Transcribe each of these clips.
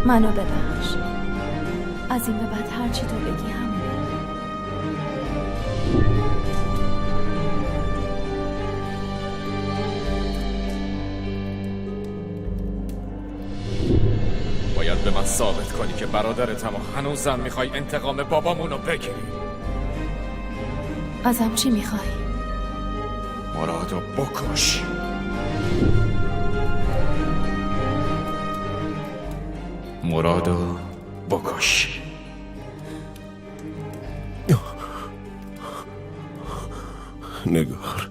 منو ببخش. از این به بعد هر چی تو بگی همونه. باید به من ثابت کنی که برادرتم و هنوزم میخوای انتقام بابامونو بگیری. ازم چی میخوای؟ مرادو بکش. مرادو بکش. نگار،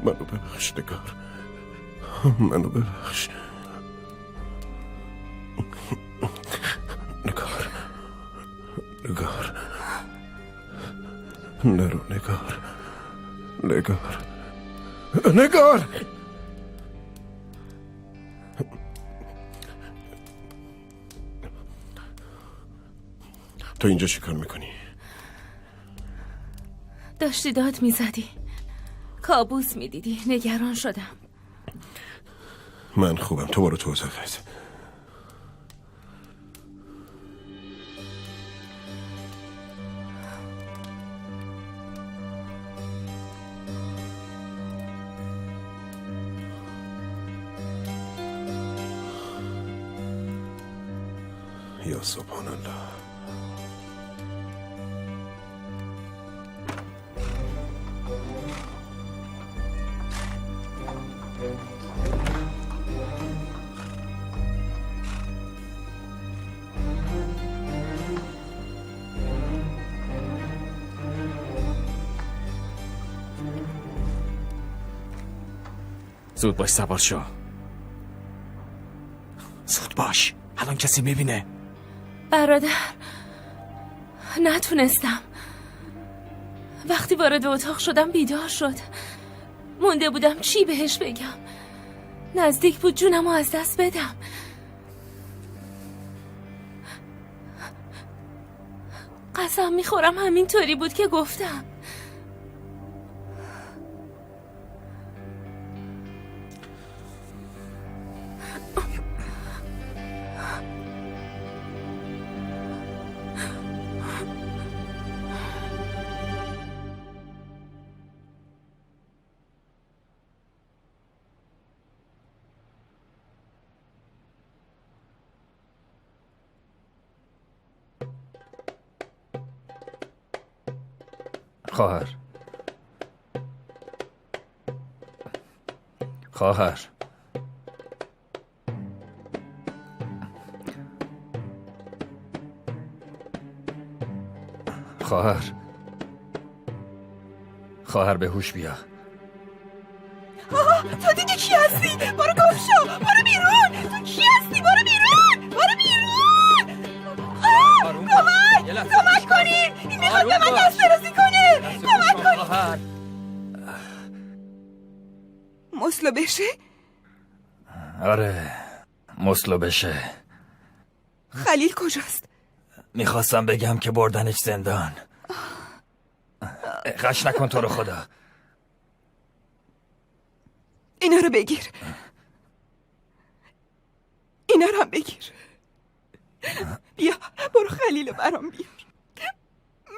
منو ببخش نگار، منو ببخش نگار، نگار، نرو نگار، نگار، نگار. تو اینجا چی کار میکنی؟ داشتی داد میزدی، کابوس میدیدی، نگران شدم. من خوبم، تو برو تو اتاقت. یا سبحان الله. زود باش سوار شو. زود باش، الان کسی میبینه. برادر، نتونستم. وقتی وارد اتاق شدم بیدار شد. مونده بودم چی بهش بگم. نزدیک بود جونمو از دست بدم. قسم میخورم همینطوری بود که گفتم. خواهر، خواهر، خواهر، خواهر به هوش بیا. تو دیگه کی هستی؟ برو گم شو، برو بیرون. تو کی هستی؟ برو بیرون، برو بیرون. کمک کنین، این میخواد به من دست درازی کنه. کمک کنین. مسلو بشه؟ آره، مسلو بشه. خلیل کجاست؟ میخواستم بگم که بردنش زندان. غش نکن تو رو خدا. اینا رو بگیر، اینا رو هم بگیر. بیا، برو خلیل برام بیار.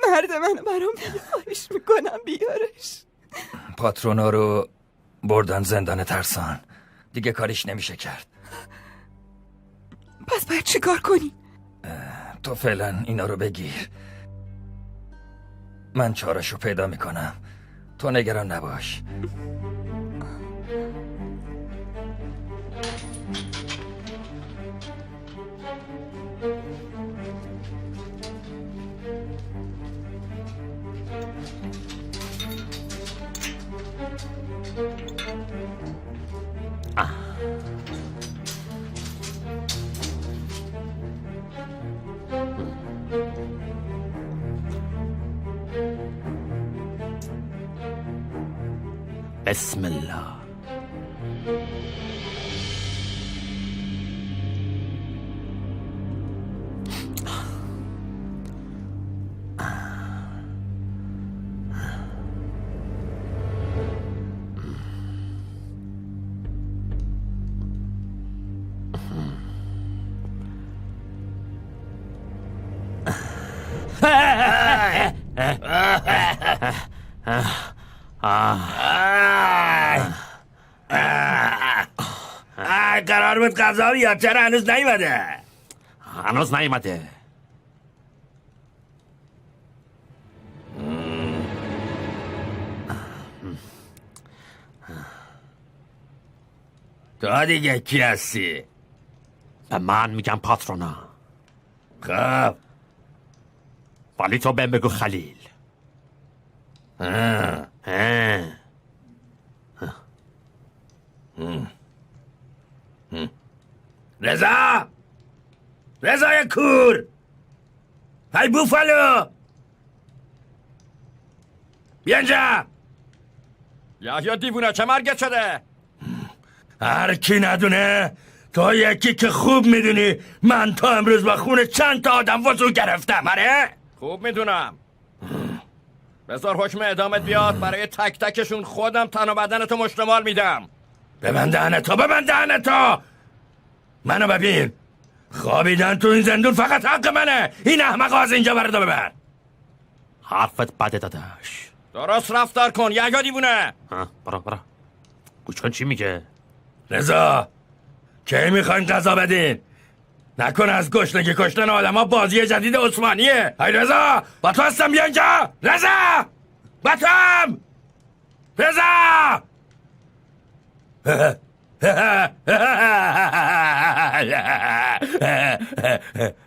مرد منو برام بیار، خواهش میکنم بیارش. پاترونا رو بردن زندان ترسان، دیگه کاریش نمیشه کرد. پس باید چی کار کنی؟ تو فعلا اینا رو بگیر، من چارشو پیدا میکنم. تو نگران نباش. بسم الله. قرار بود غذا بیاد، چرا هنوز نیومده؟ هنوز نیومده. تو دیگه کی هستی؟ به من میگم پاترونا. خب ولی تو بهم بگو خلیل. رضا رضای کور، های بوفالو، بیا اینجا. یا دیوونه چه مرگت شده؟ هر کی ندونه، تو یکی که خوب میدونی من تا امروز با خون چند تا آدم وضو گرفتم. آره خوب میدونم. بذار حکم اعدامت بیاد، برای تک تکشون خودم تن و بدنتو مشتمال میدم. ببند دهنتو. منو ببین، خوابیدن تو این زندون فقط حق منه. این احمقا از اینجا بردا ببر. حرفت بده داداش. درست رفتار کن یا دیوونه. برا گوش کن چی میگه. رضا کی میخواین غذا بدین؟ نکن از گشنگی کشتن آدم ها بازی جدید عثمانیه. ای رضا با تو هستم، بیا اینجا. رضا با توام. رضا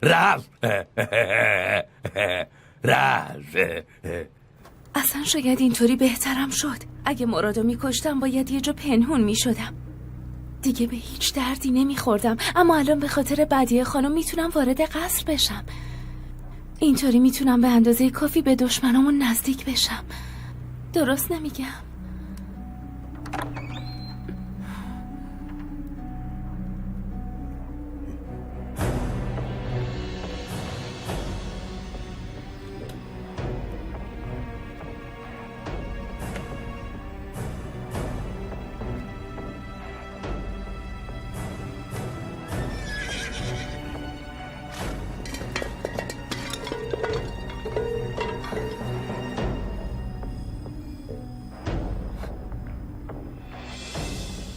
رفت. اصلا شاید اینطوری بهترم شد. اگه مرادو میکشتم باید یه جا پنهون میشدم، دیگه به هیچ دردی نمیخوردم. اما الان به خاطر بدیه خانم میتونم وارد قصر بشم. اینطوری میتونم به اندازه کافی به دشمنامون نزدیک بشم. درست نمیگم؟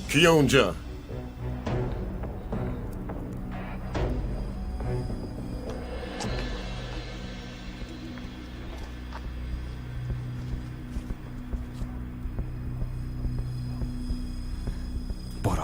کیه اونجا؟ برو.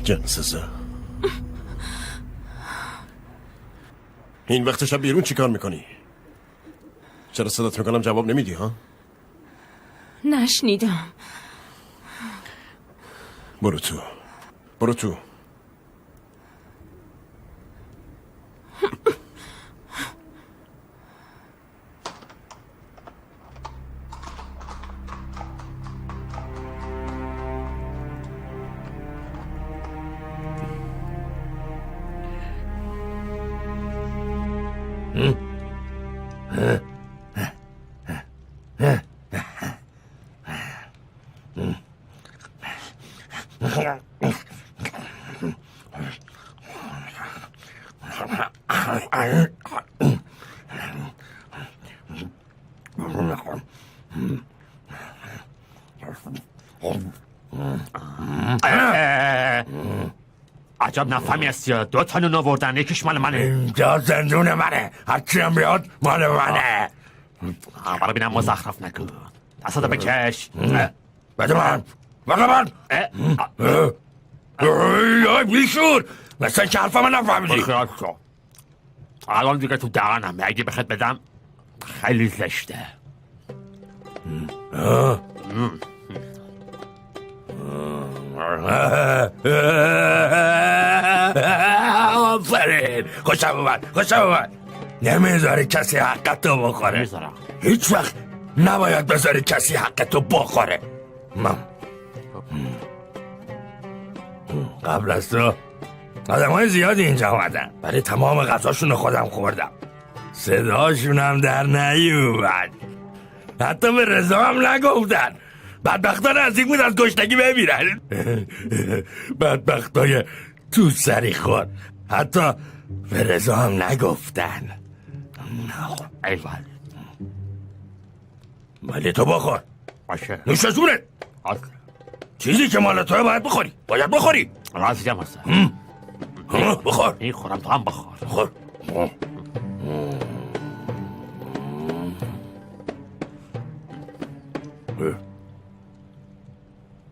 جنسزه این وقت شب بیرون چی کار میکنی؟ چرا صدات میکنم جواب نمیدی ها؟ نشنیدم. برو تو. عجب نفهمی هستی. 2 تا نون آوردن، یکیش مال منه. اینجا زندون منه، هرچی هم بیاد مال منه. برو بینم مزخرف نکن. دستاتو بکش. بده من ای بیشور، مثل که حرف من نفهمیدی. الان دیگه تو دهنم، اگه بخواد بدم خیلی زشته. خوشم اومد نمیذاری کسی حقتو بخوره. نمیذارم. هیچ وقت نباید بذاری کسی حقتو بخوره. من قبل از تو آدمای زیادی اینجا اومدن، ولی تمام غذاشون رو خودم خوردم. صداشون هم در نیومد، حتی به رضا هم نگفتن. بدبختا نزدیک بود از گشنگی بمیرن. بدبختای تو سری خور، حتی به رضا هم نگفتن. ایول. ولی تو بخور، باشه. نوش جونت. چیزی که مال توه باید بخوری. راضیم هستم. بخور. این خورم تو هم بخور. بخور.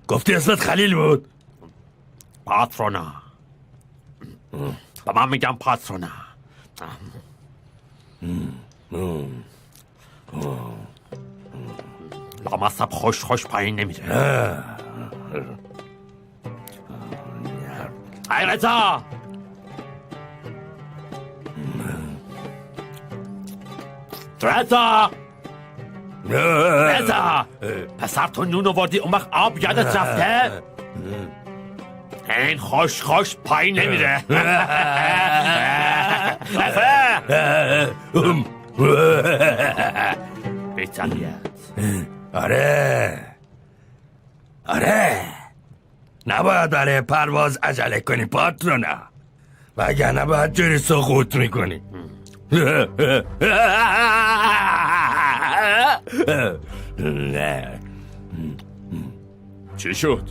گفتی اسمت خلیل بود؟ پاترونا. به من میگم پاترونا. لامصب خوش پایین نمیره. ای رضا، رضا پسر تو نون آوردی اون وقت آب یادت رفته؟ این خوش پایین نمیره. بی‌تربیت. آره نباید برای پرواز عجله کنی پاترونا، وگرنه باید جوری سقوط میکنی. چی شد؟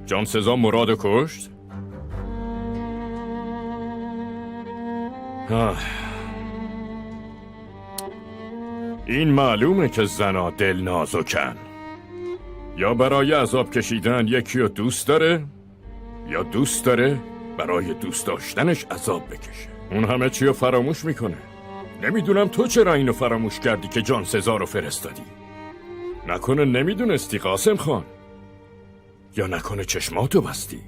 جان سزا مراد کشت؟ این معلومه که زنا دل نازکن. یا برای عذاب کشیدن یکی رو دوست داره، یا دوست داره برای دوست داشتنش عذاب بکشه. اون همه چی رو فراموش میکنه. نمیدونم تو چرا اینو فراموش کردی که جان سزا رو فرستادی. نکنه نمیدونستی قاسم خان، یا نکنه چشماتو بستی.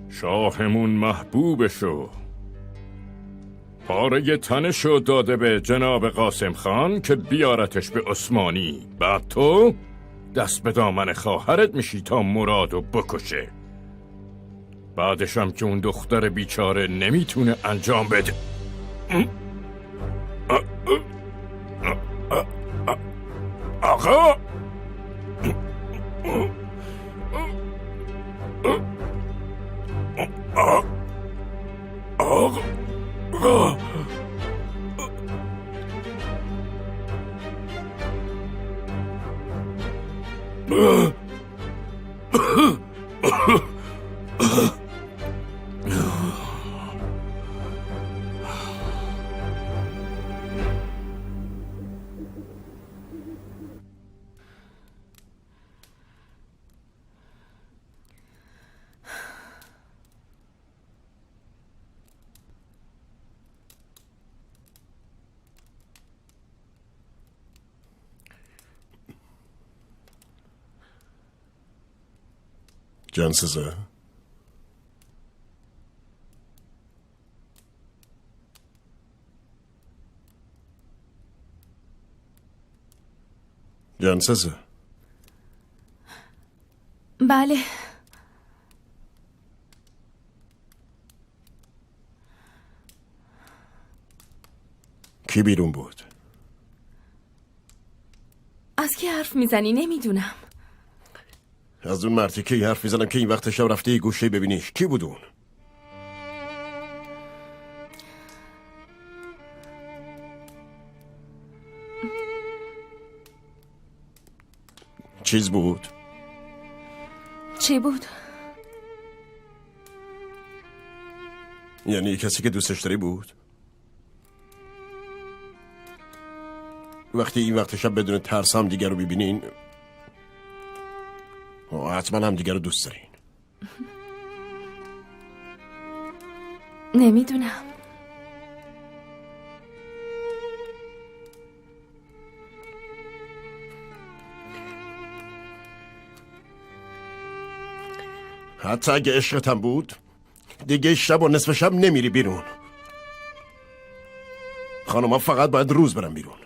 شاهمون محبوبشو، پاره تنشو داده به جناب قاسم خان که بیارتش به عثمانی. بعد تو دست به دامن خواهرت میشی تا مرادو بکشه. بعدش هم که اون دختر بیچاره نمیتونه انجام بده. آقا جان سزا، جان سزا. بله. کی بیرون بود؟ از کی حرف میزنی؟ نمیدونم. از اون مردی که حرف میزنم که این وقت شب رفته یه گوشه ببینیش. کی بود اون؟ چیز بود؟ چی بود؟ یعنی کسی که دوستش داری بود؟ وقتی این وقت شب بدون ترس هم دیگر رو ببینین حتما هم دیگر رو دوست دارین. نمیدونم. حتی اگه عشقتم بود دیگه شب و نصف شب نمیری بیرون. خانوما فقط باید روز برن بیرون.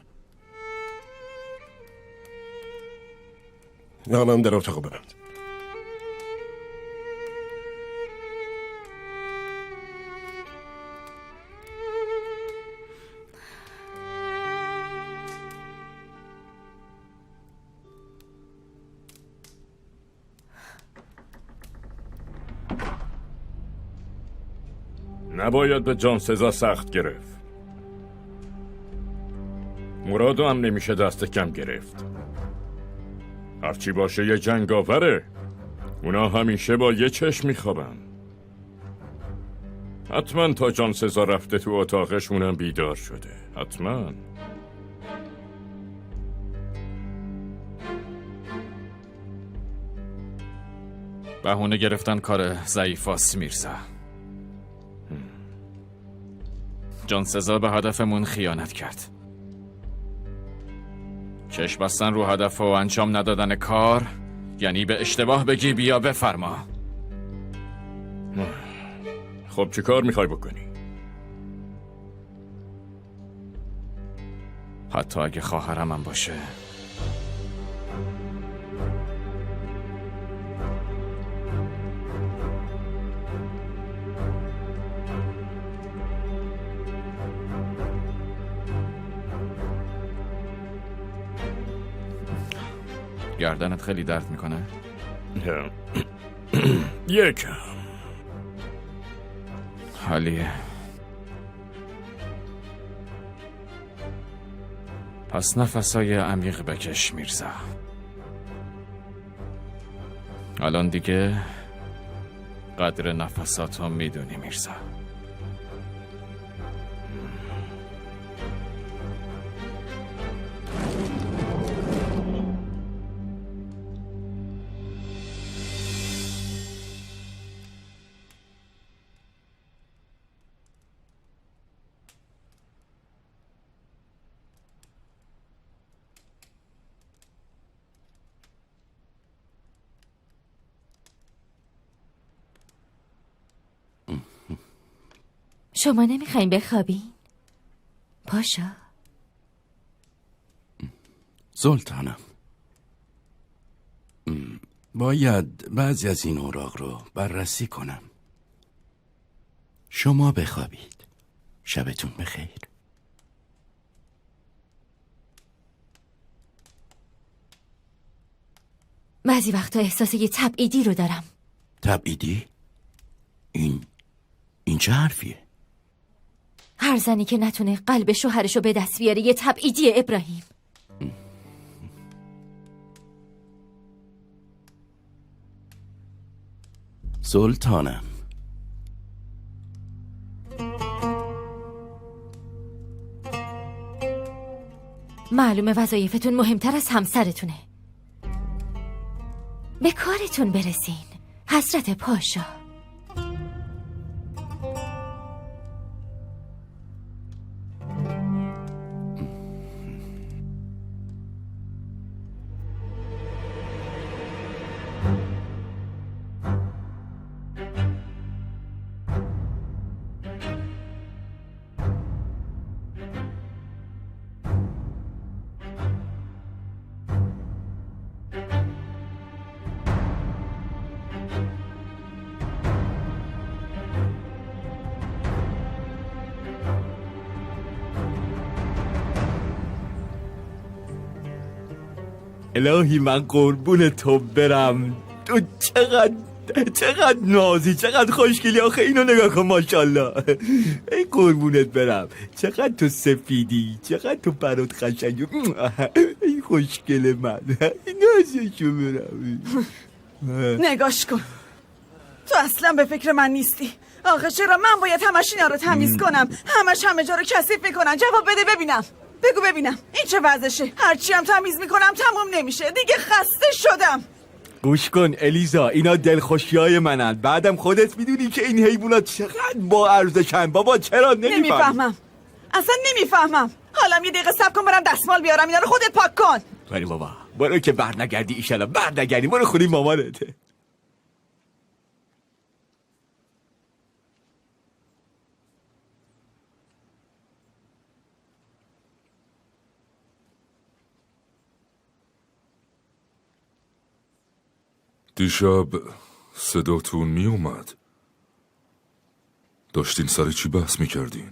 یانم در اتاقو ببند. نباید به جان سزا سخت گرفت. مرادو هم نمیشه دست کم گرفت. هرچی باشه یه جنگاوره. اونا همیشه با یه چشم میخوابن. حتما تا جان سزا رفته تو اتاقش اونم بیدار شده. حتما. بهونه گرفتن کار ضعیفاست میرزا. جان سزا به هدفمون خیانت کرد. چشم بستن رو هدف و انجام ندادن کار یعنی به اشتباه بگی بیا بفرما. خب چی کار میخوای بکنی؟ حتی اگه خواهرم هم باشه. گردنت خیلی درد میکنه؟ یکم. حالیه. پس نفسای عمیق بکش میرزا. الان دیگه قدر نفساتو میدونی میرزا. شما نمیخواین بخوابین؟ پاشا. سلطانم، باید بعضی از این اوراق رو بررسی کنم. شما بخوابید. شبتون بخیر. بعضی وقتا احساس یه تبعیدی رو دارم. تبعیدی؟ این چه حرفیه؟ هر زنی که نتونه قلب شوهرشو به دست بیاره یه تبعیدیه ابراهیم. سلطانم، معلومه وظایفتون مهمتر از همسرتونه. به کارتون برسین حضرت پاشا. الهی من قربون تو برم. تو چقدر نازی، چقدر خوشگلی. آخه اینو نگاه کن ماشاءالله. ای قربونت برم، چقدر تو سفیدی، چقدر تو برات قشنگی. ای خوشگل من، نازشو برم. نگاش کن، تو اصلا به فکر من نیستی. آخه چرا من باید همش اینا رو تمیز کنم؟ همش همه جا رو کثیف میکنن. جواب بده ببینم، بگو ببینم این چه وضعشه؟ هرچی هم تمیز میکنم تموم نمیشه. دیگه خسته شدم. گوش کن الیزا، اینا دلخوشیای منن. بعدم خودت میدونی که این حیوانات چقدر با ارزشن. بابا چرا نمیفهمم، اصلا نمیفهمم. حالا یه دقیقه صبر کن برم دستمال بیارم. اینا رو خودت پاک کن. ولی بابا برو که برنگردی ایشالا. برنگردی برو خونی مامانته. دیشب صداتون می اومد. داشتین سر چی بحث میکردین؟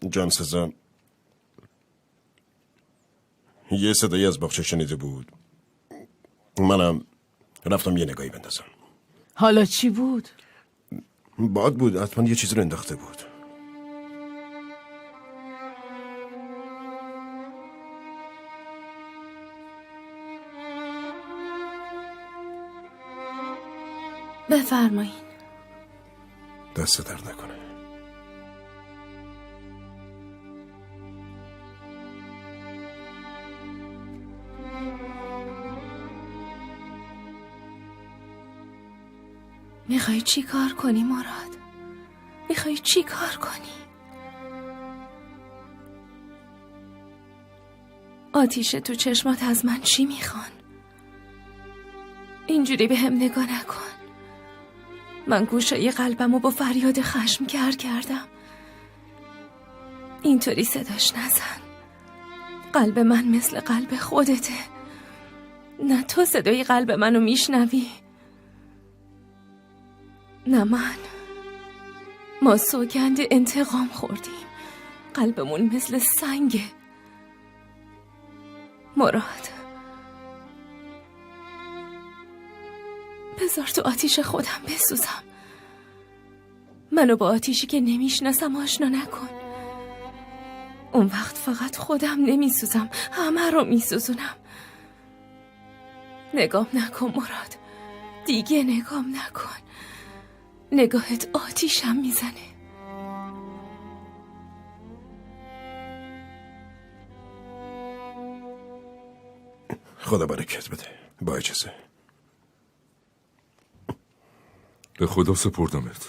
جان سزا یه صدایی از باغچه شنیده بود. منم رفتم یه نگاهی بندازم. حالا چی بود؟ باد بود، حتما یه چیزی رو انداخته بود. بفرمایین. دست درد نکنه. میخوای چی کار کنی مراد؟ میخوای چی کار کنی؟ آتیش تو چشمات از من چی میخوان؟ اینجوری به هم نگاه نکن. من گوشای قلبمو با فریاد خشم کردم. اینطوری صداش نزن. قلب من مثل قلب خودته. نه تو صدای قلب منو میشنوی، نه من. ما سوگند انتقام خوردیم. قلبمون مثل سنگه مراد. بذار تو آتیش خودم بسوزم. منو با آتیشی که نمیشناسم آشنا نکن. اون وقت فقط خودم نمیسوزم، همه رو میسوزونم. نگام نکن مراد، دیگه نگام نکن. نگاهت آتیشم میزنه. خدا برکت بده. با اجازه. به خدا سپردمت.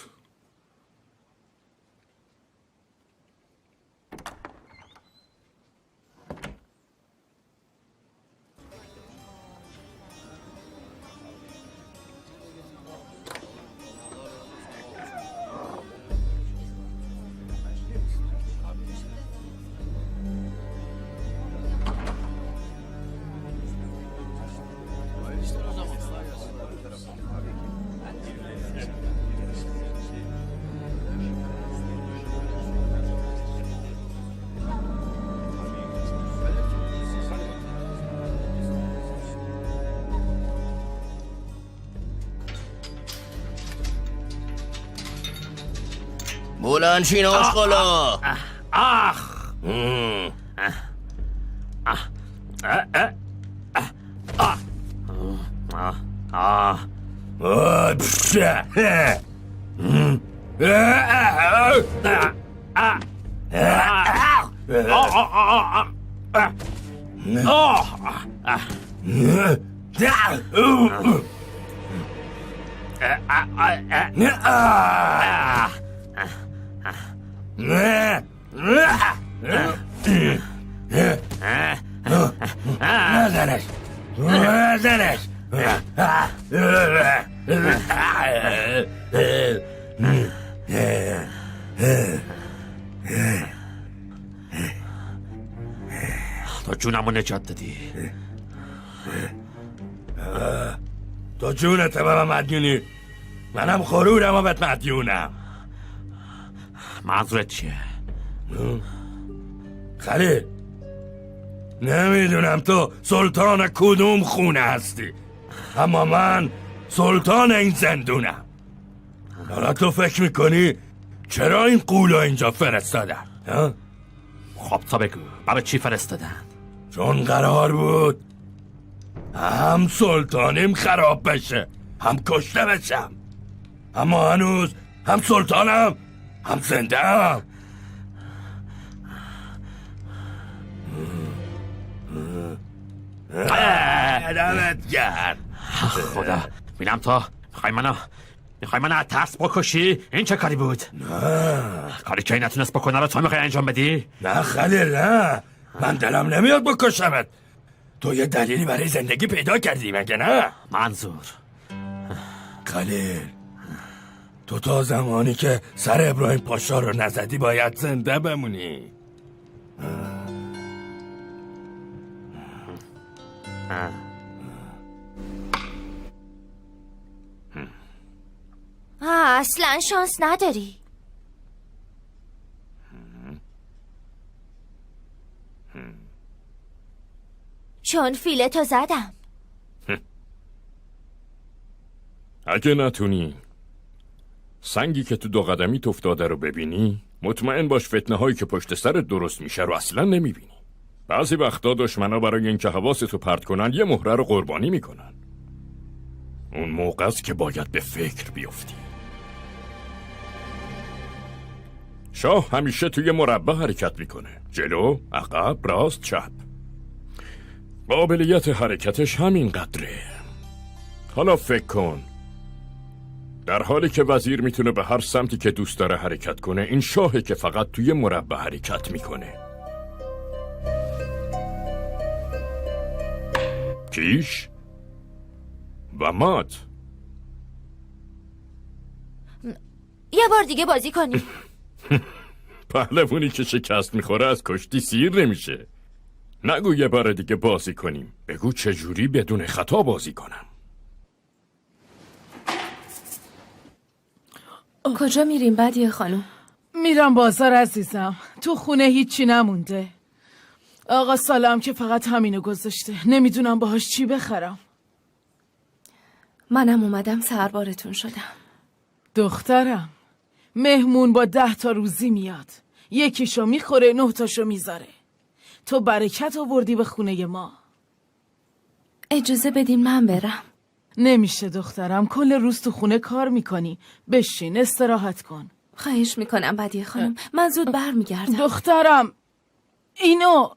بلند شین آشقالا. نزنش. تو جونمو نجات دادی. تو جونت به من مدیونی. منم خرورم و بهت مدیونم. منظورت چیه؟ خلیل، نمیدونم تو سلطان کدوم خونه هستی، اما من سلطان این زندونم. حالا تو فکر میکنی چرا این قولا اینجا فرستادن؟ خب تا بگو برای چی فرستادن؟ چون قرار بود هم سلطانیم خراب بشه هم کشته بشم، اما هنوز هم سلطانم هم زنده هم. دمت گرد. خدا میرم تا میخوای منو از ترس بکشی؟ این چه کاری بود؟ نه کاری که این نتونست بکنه رو تو میخوای انجام بدی؟ نه خلیل، نه، من دلم نمیاد بکشمت. تو یه دلیلی برای زندگی پیدا کردی مگه نه؟ منظور خلیل، تو تا زمانی که سر ابراهیم پاشا رو نزدی باید زنده بمونی. اصلا شانس نداری. چون فیلتو زدم. اگه نتونی سنگی که تو 2 قدمی افتاده رو ببینی، مطمئن باش فتنه هایی که پشت سرت درست میشه رو اصلا نمیبینی. بعضی وقتا دشمنا برای اینکه حواستو پرت کنن یه مهره رو قربانی میکنن. اون موقع است که باید به فکر بیفتی. شاه همیشه توی مربع حرکت میکنه، جلو، عقب، راست، چپ. قابلیت حرکتش همین قدره. حالا فکر کن، در حالی که وزیر میتونه به هر سمتی که دوست داره حرکت کنه، این شاهه که فقط توی مربع حرکت میکنه. پیش و مات. یه بار دیگه بازی کنی. پهلوونی که شکست میخوره از کشتی سیر نمیشه. نگو یه بار دیگه بازی کنیم، بگو چجوری بدون خطا بازی کنم. کجا میریم بدیه خانم؟ میرم بازار عزیزم. تو خونه هیچی نمونده. آقا سالم که فقط همینو گذاشته. نمیدونم باهاش چی بخرم. منم اومدم سربارتون شدم. دخترم، مهمون با 10 تا روزی میاد. یکیشو میخوره 9 تاشو میذاره. تو برکت آوردی به خونه ما. اجازه بدین من برم. نمیشه دخترم، کل روز تو خونه کار میکنی. بشین استراحت کن. خواهش میکنم بدیه خانم، من زود برمیگردم. دخترم اینو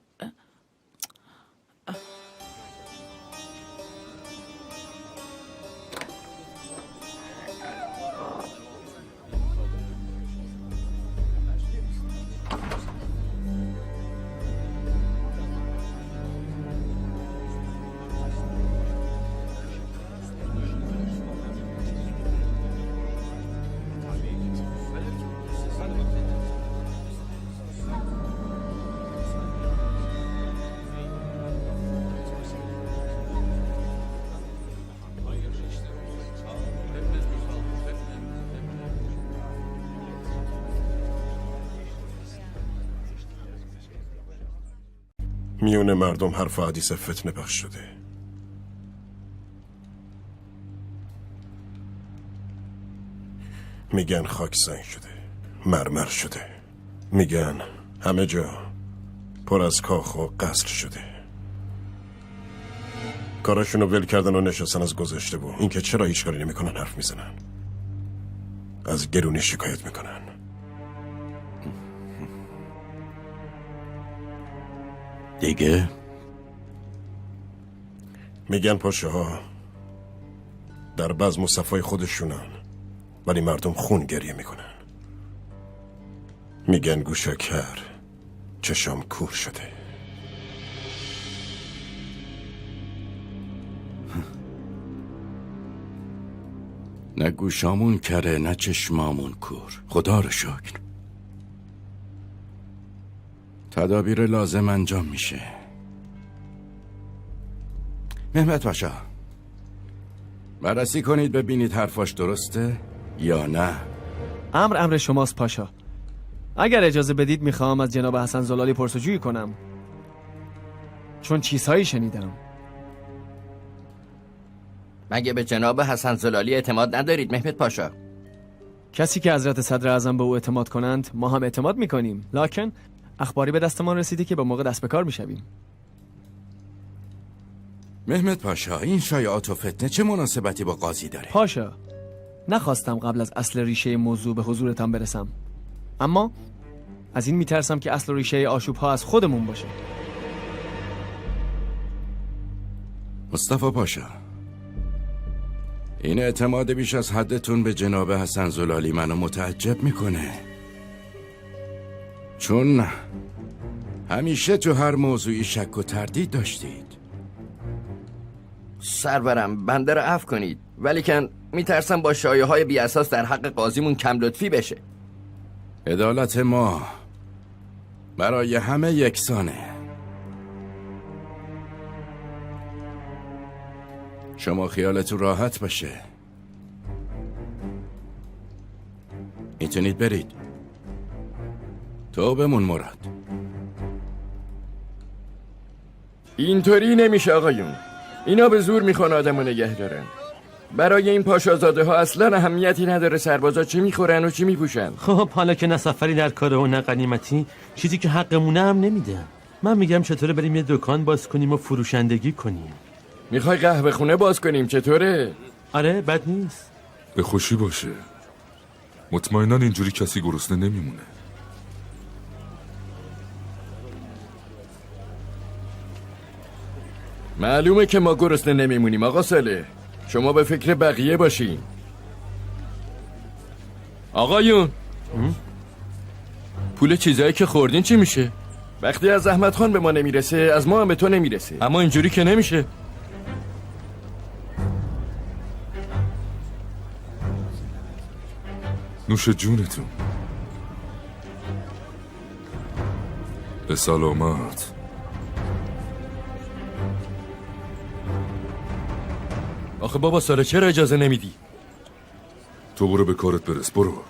میون مردم حرف و حدیث فتنه پخش شده. میگن خاک سنگ شده، مرمر شده. میگن همه جا پر از کاخ و قصر شده. کاراشونو ول کردن و نشستن از گذشته و اینکه چرا هیچ کاری نمیکنن حرف میزنن. از گرونی شکایت میکنن. دیگه میگن پاشاها در بزم و صفای خودشونن، ولی مردم خون گریه میکنن. میگن گوشکر چشام کور شده. نه گوشامون کره نه چشمامون کور، خدا رو شکر. تدابیر لازم انجام میشه. مهمت پاشا، بررسی کنید ببینید حرفاش درسته یا نه. امر شماست پاشا. اگر اجازه بدید میخوام از جناب حسن زلالی پرسجویی کنم، چون چیزهایی شنیدم. مگه به جناب حسن زلالی اعتماد ندارید مهمت پاشا؟ کسی که حضرت صدر اعظم به او اعتماد کنند ما هم اعتماد میکنیم، لکن اخباری به دستمان رسیده که به موقع دست به کار میشویم. مهمت پاشا، این شایعات و فتنه چه مناسبتی با قاضی داره؟ پاشا، نخواستم قبل از اصل ریشه موضوع به حضورتان برسم، اما از این میترسم که اصل ریشه آشوب ها از خودمون باشه. مصطفی پاشا، این اعتماد بیش از حدتون به جناب حسن زلالی منو متعجب میکنه، چون همیشه تو هر موضوعی شک و تردید داشتید. سرورم بنده رو عفو کنید، ولیکن میترسم با شایعه های بی اساس در حق قاضیمون کم لطفی بشه. عدالت ما برای همه یکسانه. شما خیالتون راحت باشه. میتونید برید. تو بمون مراد. اینطوری نمیشه آقایون. اینا به زور میخوان آدمو نگه دارن. برای این پاشازاده ها اصلا اهمیتی نداره سربازا چی میخورن و چی میپوشن. خب حالا که نه سفری در کاره و نه غنیمتی، چیزی که حقمونه هم نمیدن. من میگم چطوره بریم یه دکان باز کنیم و فروشندگی کنیم. میخوای قهوه خونه باز کنیم چطوره؟ آره بد نیست. به خوشی باشه. مطمئناً اینجوری کسی گرسنه نمیمونه. معلومه که ما گرسنه نمیمونیم آقا صالح. شما به فکر بقیه باشین. آقایون پول چیزایی که خوردین چی میشه؟ وقتی از احمد خان به ما نمیرسه از ما هم به تو نمیرسه. اما اینجوری که نمیشه. نوش جونتون. به سلامت. آخه بابا ساله چرا اجازه نمیدی؟ تو برو به کارت برس. برو.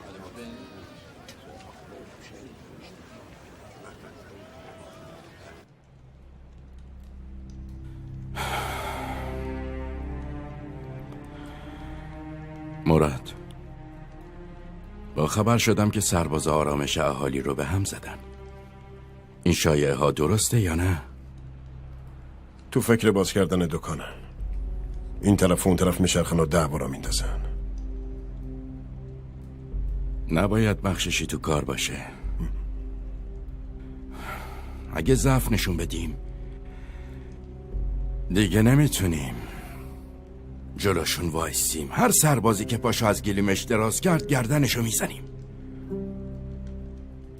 مراد، با خبر شدم که سرباز آرامش اهالی رو به هم زدن. این شایعه ها درسته یا نه؟ تو فکر باز کردن دکانه. این طرف و اون طرف میشرخن و 10 بارا میندازن. نباید بخششی تو کار باشه. اگه ضعف نشون بدیم دیگه نمیتونیم جلوشون وایسیم. هر سربازی که پاشو از گلیمش دراز کرد گردنشو میزنیم.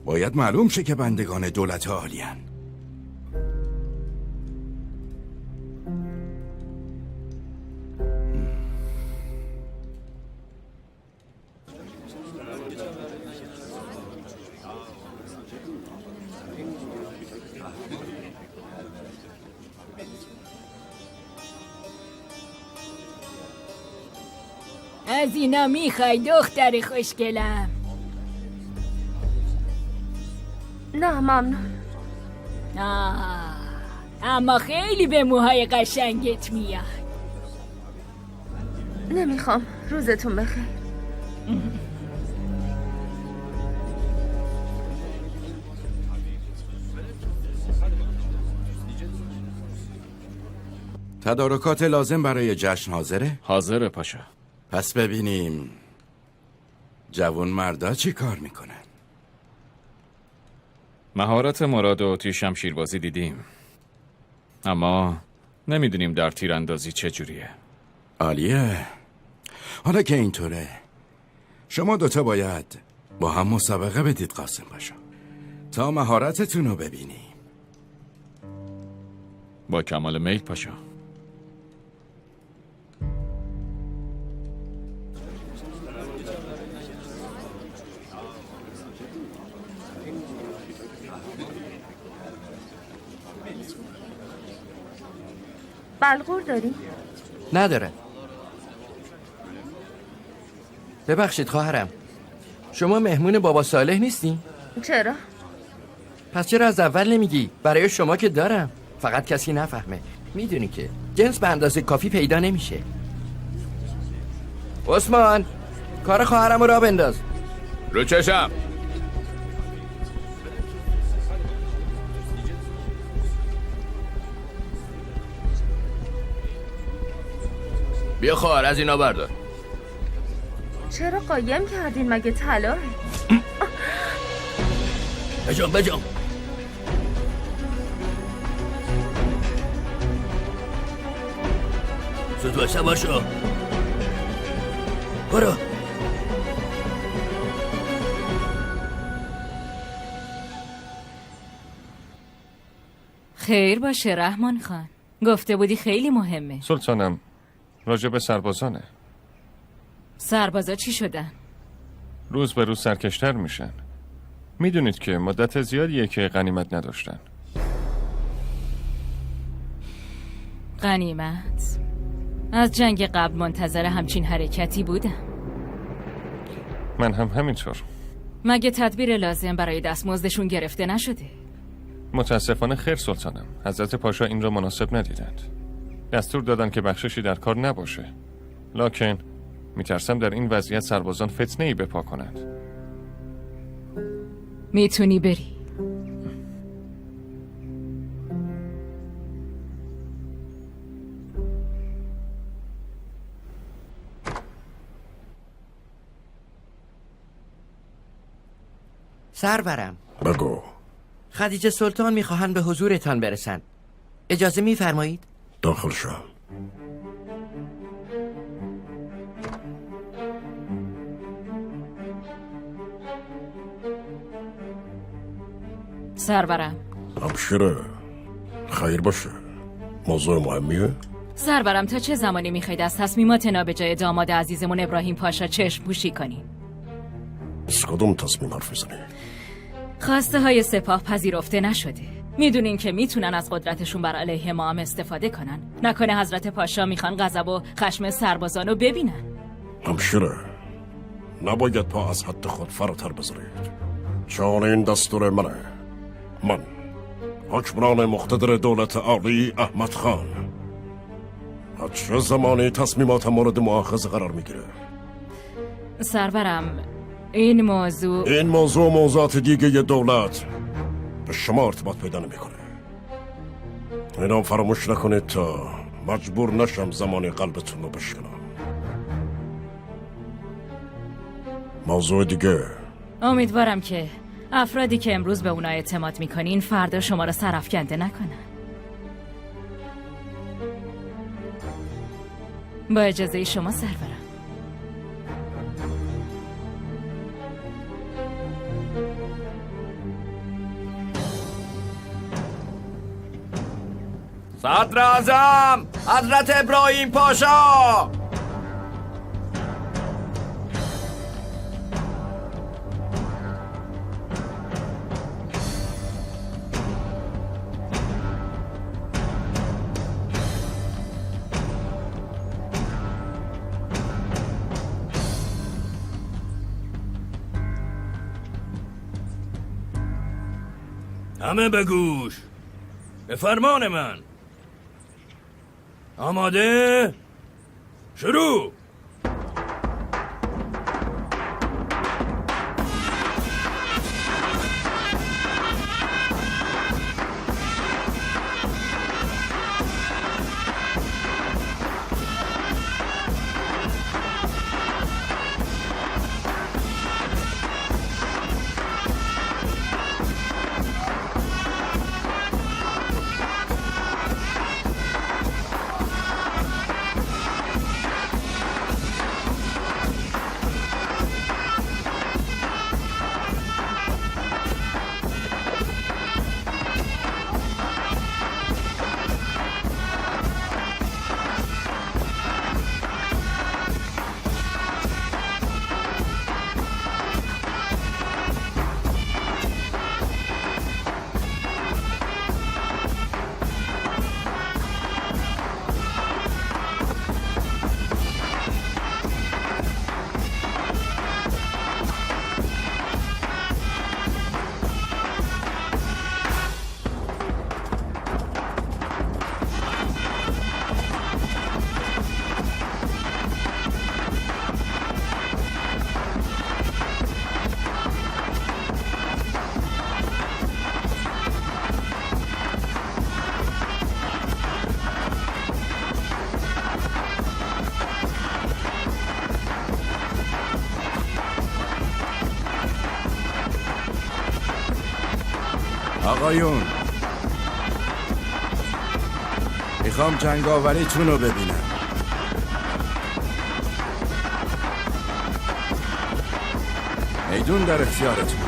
باید معلوم شه که بندگان دولت عالیان. از اینا میخوای دختر خوشگلم؟ نه ممنون. اما خیلی به موهای قشنگت میاد. نمیخوام. روزتون بخیر. تدارکات لازم برای جشن حاضره؟ حاضره پاشا. پس ببینیم جوان مردا چی کار میکنن. مهارت مراد و توی شمشیربازی دیدیم، اما نمیدونیم در تیراندازی چجوریه. عالیه. حالا که اینطوره شما دوتا باید با هم مسابقه بدید قاسم پاشا تا مهارتتون رو ببینیم. با کمال میل پاشا. بلغور داری؟ نداره. ببخشید خواهرم، شما مهمون بابا صالح نیستی؟ چرا؟ پس چرا از اول نمیگی؟ برای شما که دارم، فقط کسی نفهمه. میدونی که جنس به اندازه کافی پیدا نمیشه. عثمان، کار خواهرم رو راه بنداز. رو چشم. بیا خواهر از اینا بردار. چرا قایم کردین؟ مگه طلاه؟ بجام زود سوار شو. برو. خیر باشه رحمان خان. گفته بودی خیلی مهمه. سلطانم راجب سربازانه. سربازا چی شدن؟ روز به روز سرکشتر میشن. میدونید که مدت زیادیه که غنیمت از جنگ قبل منتظر همچین حرکتی بودم. من هم همینطور. مگه تدبیر لازم برای دستمزدشون گرفته نشده؟ متاسفانه خیر سلطانم. حضرت پاشا این را مناسب ندیدند. دستور دادن که بخششی در کار نباشه. لکن میترسم در این وضعیت سربازان فتنه‌ای بپا کنند. میتونی بری. سرورم، بگو. خدیجه سلطان میخواهند به حضورتان برسند. اجازه میفرمایید؟ داخل شو. سرورم. ابشره. خیر باشه. موضوع مهمیه؟ سرورم، تا چه زمانی میخواید از تصمیمات نابجای داماد عزیزمون ابراهیم پاشا چشم پوشی کنین؟ از کدوم تصمیم حرف میزنی؟ خواسته های سپاه پذیرفته نشده. میدونین که میتونن از قدرتشون بر علیه ما هم استفاده کنن. نکنه حضرت پاشا میخوان غضب و خشم سربازانو ببینن. همشیره، نباید پا از حد خود فراتر بذارید، چون این دستور منه. من حکمران مقتدر دولت عالی احمد خان. از چه زمانی تصمیمات مورد مؤاخذه قرار میگیره؟ سرورم، این موضوع موضوعات دیگه دولت به شما ارتباط پیدا نمیکنه. اینا فراموش نکنید تا مجبور نشم زمانی قلبتون رو بشکنم. موضوع دیگه، امیدوارم که افرادی که امروز به اونا اعتماد میکنین فردا شما را سرافکنده نکنن. با اجازه شما سرورم. صدر اعظم حضرت ابراهیم پاشا. همه به گوش، به فرمان من. آماده؟ شروع. آقایون، میخوام جنگاوریتون رو ببینم. میدون در اختیارتون.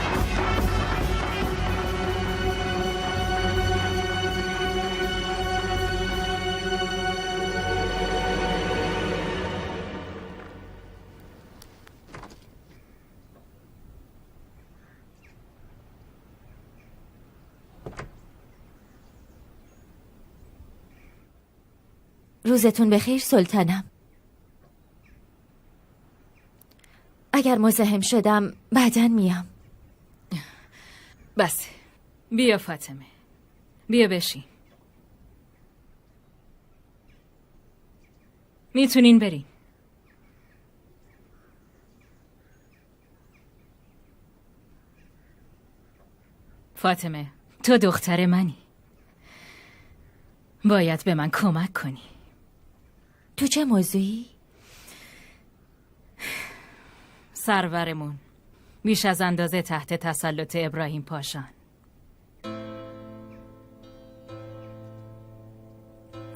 روزتون بخیر سلطانم. اگر مزاحم شدم بعداً میام. بس بیا فاطمه، بیا بشین. میتونین برین. فاطمه، تو دختر منی، باید به من کمک کنی. تو چه موضوعی؟ سرورمون بیش از اندازه تحت تسلط ابراهیم پاشان.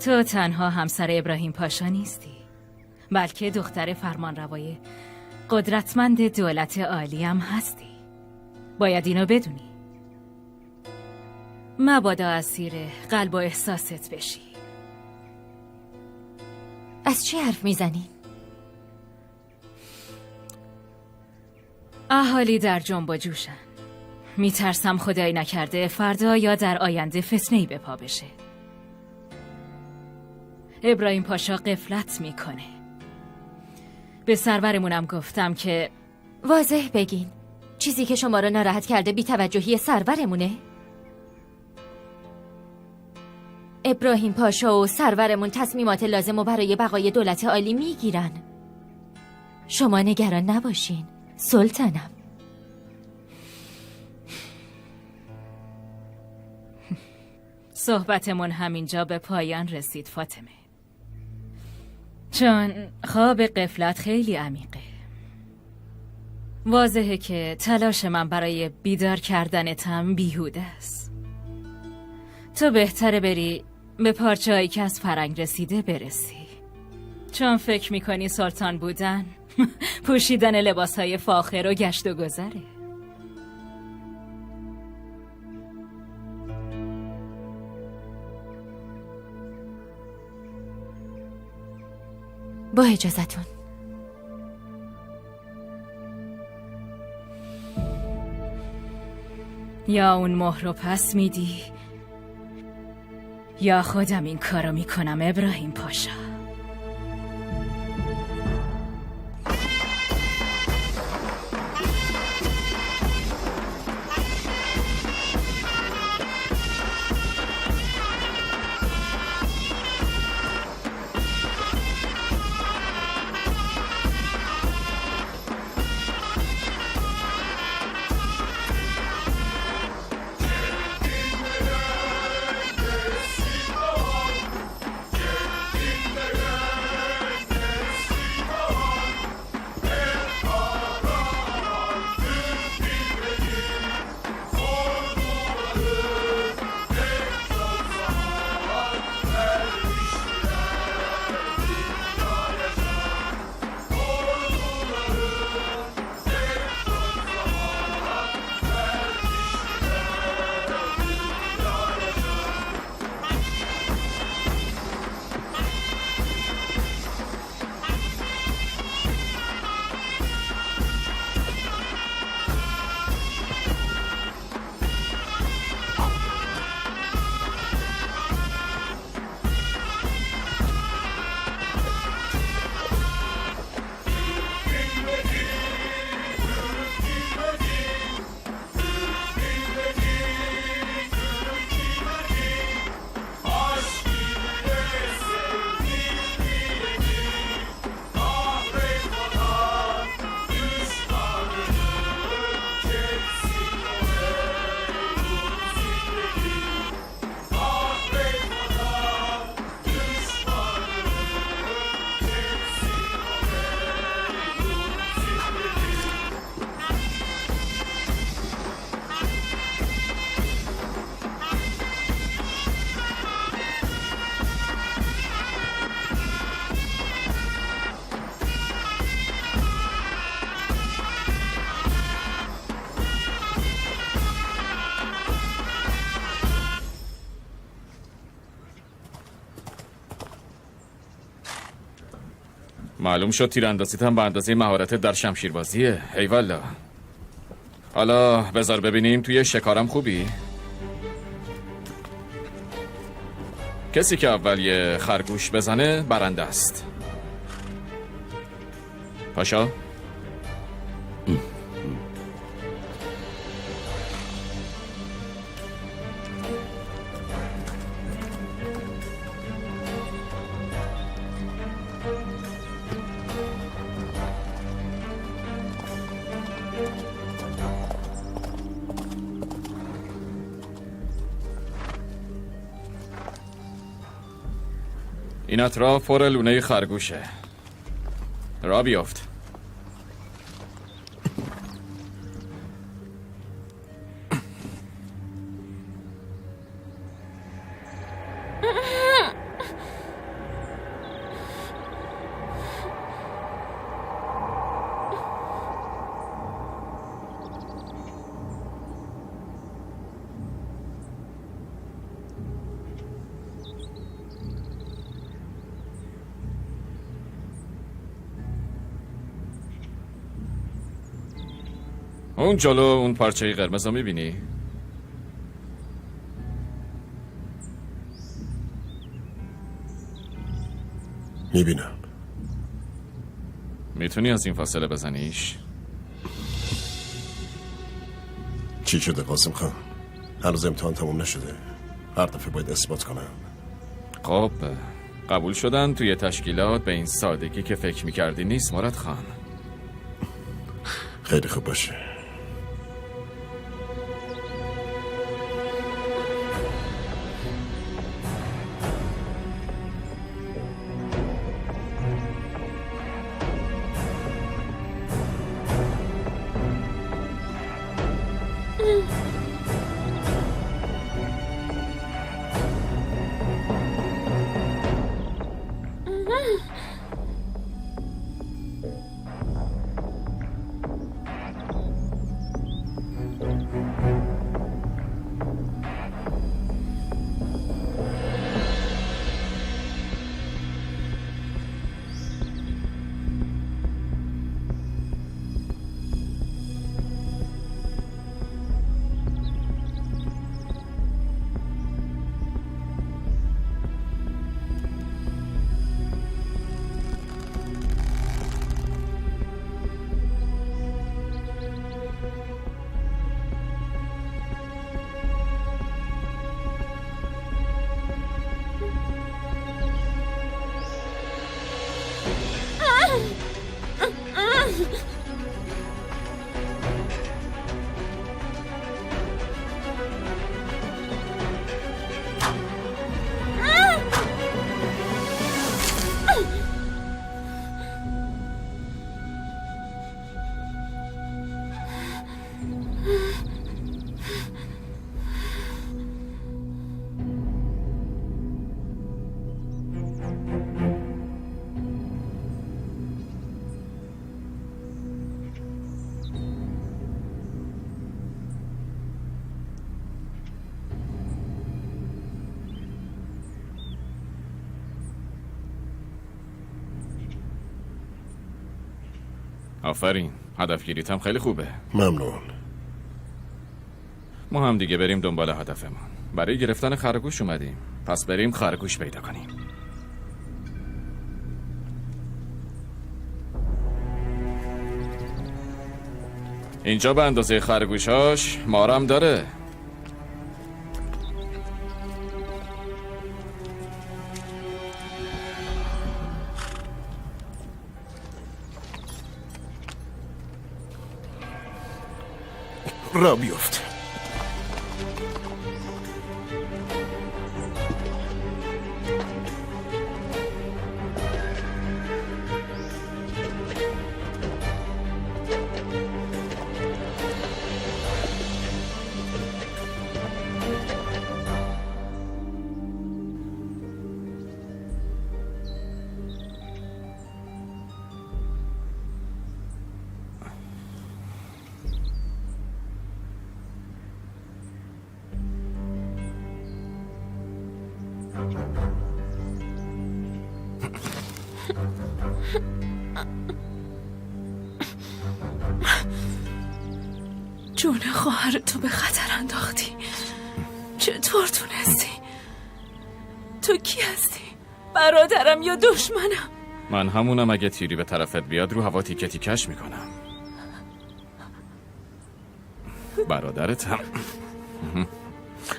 تو تنها همسر ابراهیم پاشا نیستی، بلکه دختر فرمانروای قدرتمند دولت عالی هم هستی. باید اینو بدونی. مبادا اسیر قلب و احساست بشی. از چی حرف میزنی؟ اهالی در جنب و جوشن. میترسم خدایی نکرده فردا یا در آینده فتنه‌ای به پا بشه. ابراهیم پاشا غفلت میکنه. به سرورمونم گفتم که واضح بگین، چیزی که شما رو ناراحت کرده بی‌توجهی سرورمونه؟ ابراهیم پاشا و سرورمون تصمیمات لازم و برای بقای دولت عالی میگیرن. شما نگران نباشین سلطانم. صحبتمون همینجا به پایان رسید فاطمه، چون خواب غفلت خیلی عمیقه. واضحه که تلاش من برای بیدار کردنتم بیهوده است. تو بهتره بری به پارچه‌هایی که از فرنگ رسیده برسی، چون فکر میکنی سلطان بودن پوشیدن لباسهای فاخر و گشت و گذره. با اجازتون. یا اون مهر رو پس میدی یا خودم این کارو میکنم ابراهیم پاشا. معلوم شد تیراندازیت هم به اندازه مهارت در شمشیربازیه. ای والا. حالا بذار ببینیم توی شکارم خوبی؟ کسی که اول یه خرگوش بزنه برنده است. پاشا. این اطراف پر لونه خرگوشه. را بیافت. اون جلو اون پارچه قرمز رو میبینی؟ میبینم. میتونی از این فاصله بزنیش؟ چی شده قاسم خان؟ هنوز امتحان تموم نشده. هر دفعه باید اثبات کنم. خب قبول شدن توی تشکیلات به این سادگی که فکر میکردی نیست مراد خان. خیلی خوب باشه. آفرین، هدفگیریت هم خیلی خوبه. ممنون. ما هم دیگه بریم دنبال هدفمون. برای گرفتن خرگوش اومدیم، پس بریم خرگوش پیدا کنیم. اینجا به اندازه خرگوشاش مارم داره. را بیفت. جون خواهر تو به خطر انداختی. چطور تونستی؟ تو کی هستی؟ برادرم یا دشمنم؟ من همونم. اگه تیری به طرفت بیاد رو هوا تیکه تیکش میکنم. برادرتم.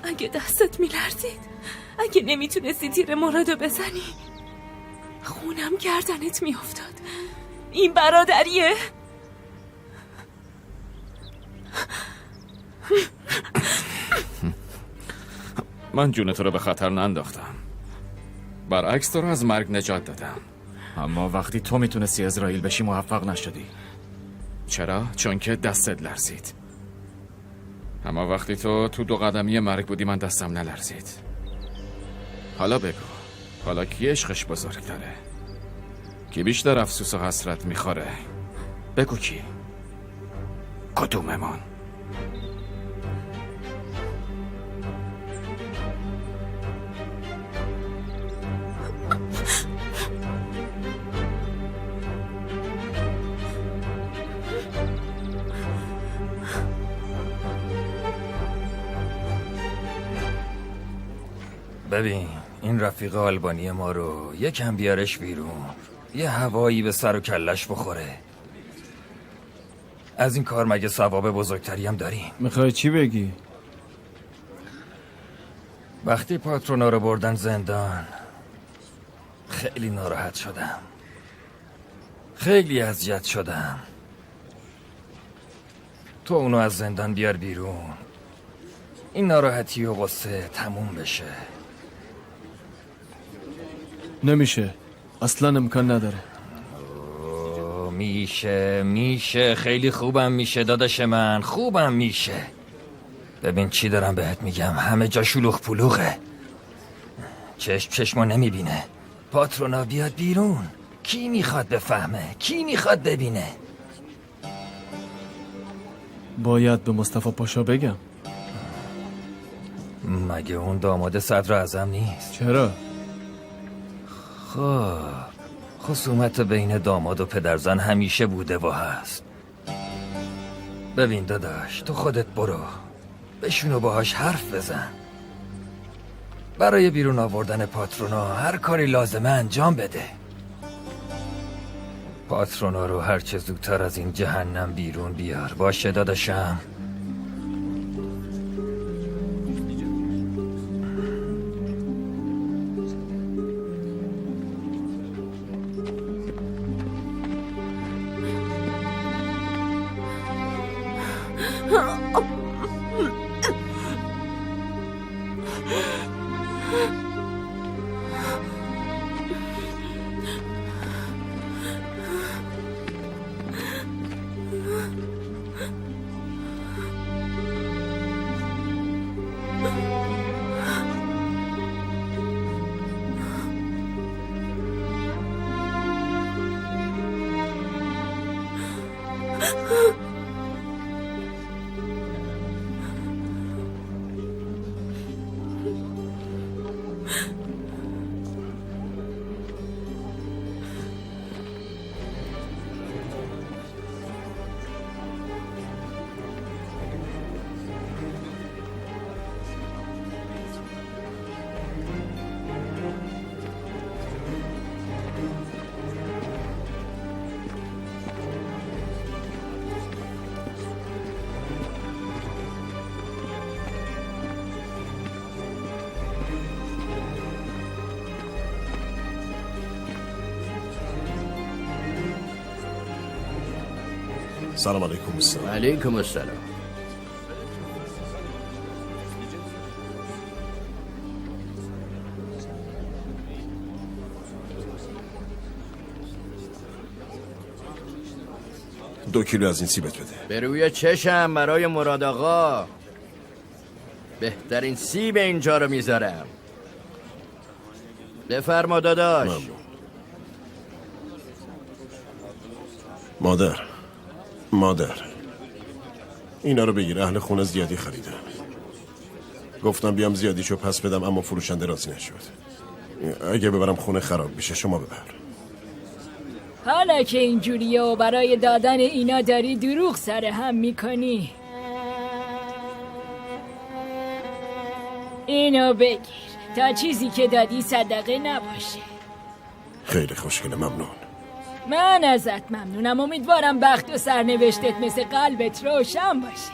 اگه دستت میلرزید، اگه نمیتونستی تیر مرادو بزنی، خونم گردنت میافتاد. این برادریه؟ من جون تو رو به خطر ننداختم، برعکس تو رو از مرگ نجات دادم. اما وقتی تو میتونستی اسرائیل بشی موفق نشدی. چرا؟ چون که دستت لرزید. اما وقتی تو دو قدمی مرگ بودی من دستم نلرزید. حالا بگو، حالا کی عشقش بزرگ داره؟ کی بیشتر افسوس و حسرت میخوره؟ بگو کی؟ کدوممون؟ ببین این رفیق آلبانی ما رو یکم بیارش بیرون، یه هوایی به سر و کلش بخوره. از این کار مگه ثواب بزرگتری هم داریم؟ میخوای چی بگی؟ وقتی پاترونا رو بردن زندان خیلی ناراحت شدم، خیلی اذیت شدم. تو اونو از زندان بیار بیرون، این ناراحتی و غصه تموم بشه. نمیشه، اصلا امکان نداره. میشه خیلی خوبم میشه داداش من، خوبم میشه. ببین چی دارم بهت میگم، همه جا شلوغ پلوغه، چشمو نمیبینه. پاترونا بیاد بیرون، کی میخواد بفهمه؟ کی میخواد ببینه؟ باید به مصطفی پاشا بگم. مگه اون داماد صدر اعظم نیست؟ چرا؟ خب خصومت بین داماد و پدرزن همیشه بوده و هست. ببین داداش، تو خودت برو بشون و باهاش حرف بزن. برای بیرون آوردن پاترونا هر کاری لازمه انجام بده. پاترونا رو هرچه زودتر از این جهنم بیرون بیار. باشه داداشم؟ سلام علیکم. السلام. علیکم السلام. دو کیلو از این سیبت بده. به روی چشم برای مراد آقا. بهترین سیب اینجا رو میذارم. بفرما داداش. مادر اینا رو بگیر، اهل خونه زیادی خریدم. گفتم بیام زیادیشو پس بدم اما فروشنده راضی نشد. اگه ببرم خونه خراب میشه، شما ببر. حالا که اینجوریه و برای دادن اینا داری دروغ سر هم میکنی، اینو بگیر تا چیزی که دادی صدقه نباشه. خیلی خوشگله، ممنون. من ازت ممنونم. امیدوارم بخت و سرنوشتت مثل قلبت روشن باشه.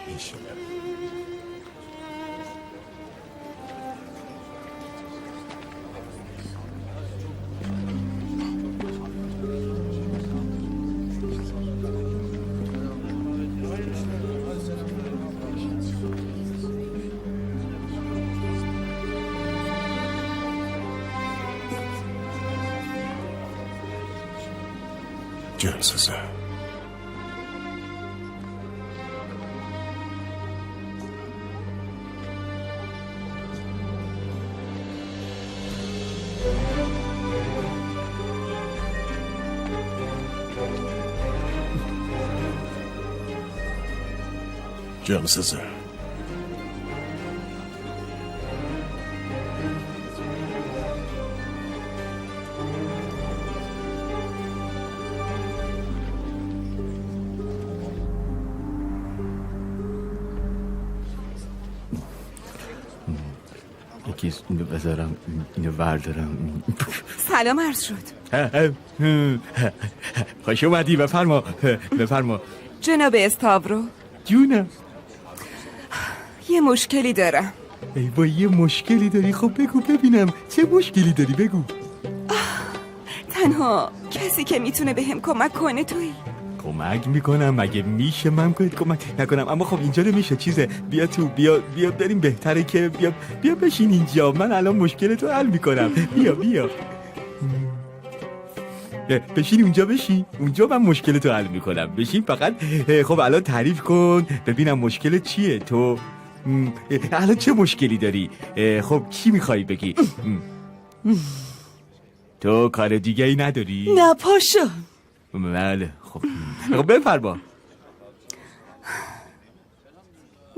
جنسزه جنسزه اینو بذارم، اینو بردارم. سلام عرض شد. خوش اومدی، بفرما. جناب استاورو. جونم. یه مشکلی دارم. ای با یه مشکلی داری؟ خب بگو ببینم چه مشکلی داری، بگو. تنها کسی که میتونه بهم کمک کنه تویی. کمک میکنم؟ مگه میشه من کمک نکنم؟ اما خب اینجا نمیشه. چیزه، بیا تو، بیا بریم. بهتره که بیا بشین اینجا، من الان مشکل تو حل میکنم. بیا بشین اونجا، بشین اونجا، من مشکل تو حل میکنم. بشین فقط. خب الان تعریف کن ببینم مشکل چیه. تو الان چه مشکلی داری؟ خب چی میخوای بگی؟ تو کار دیگه ای نداری؟ نه پاشا. بله خب بفرما.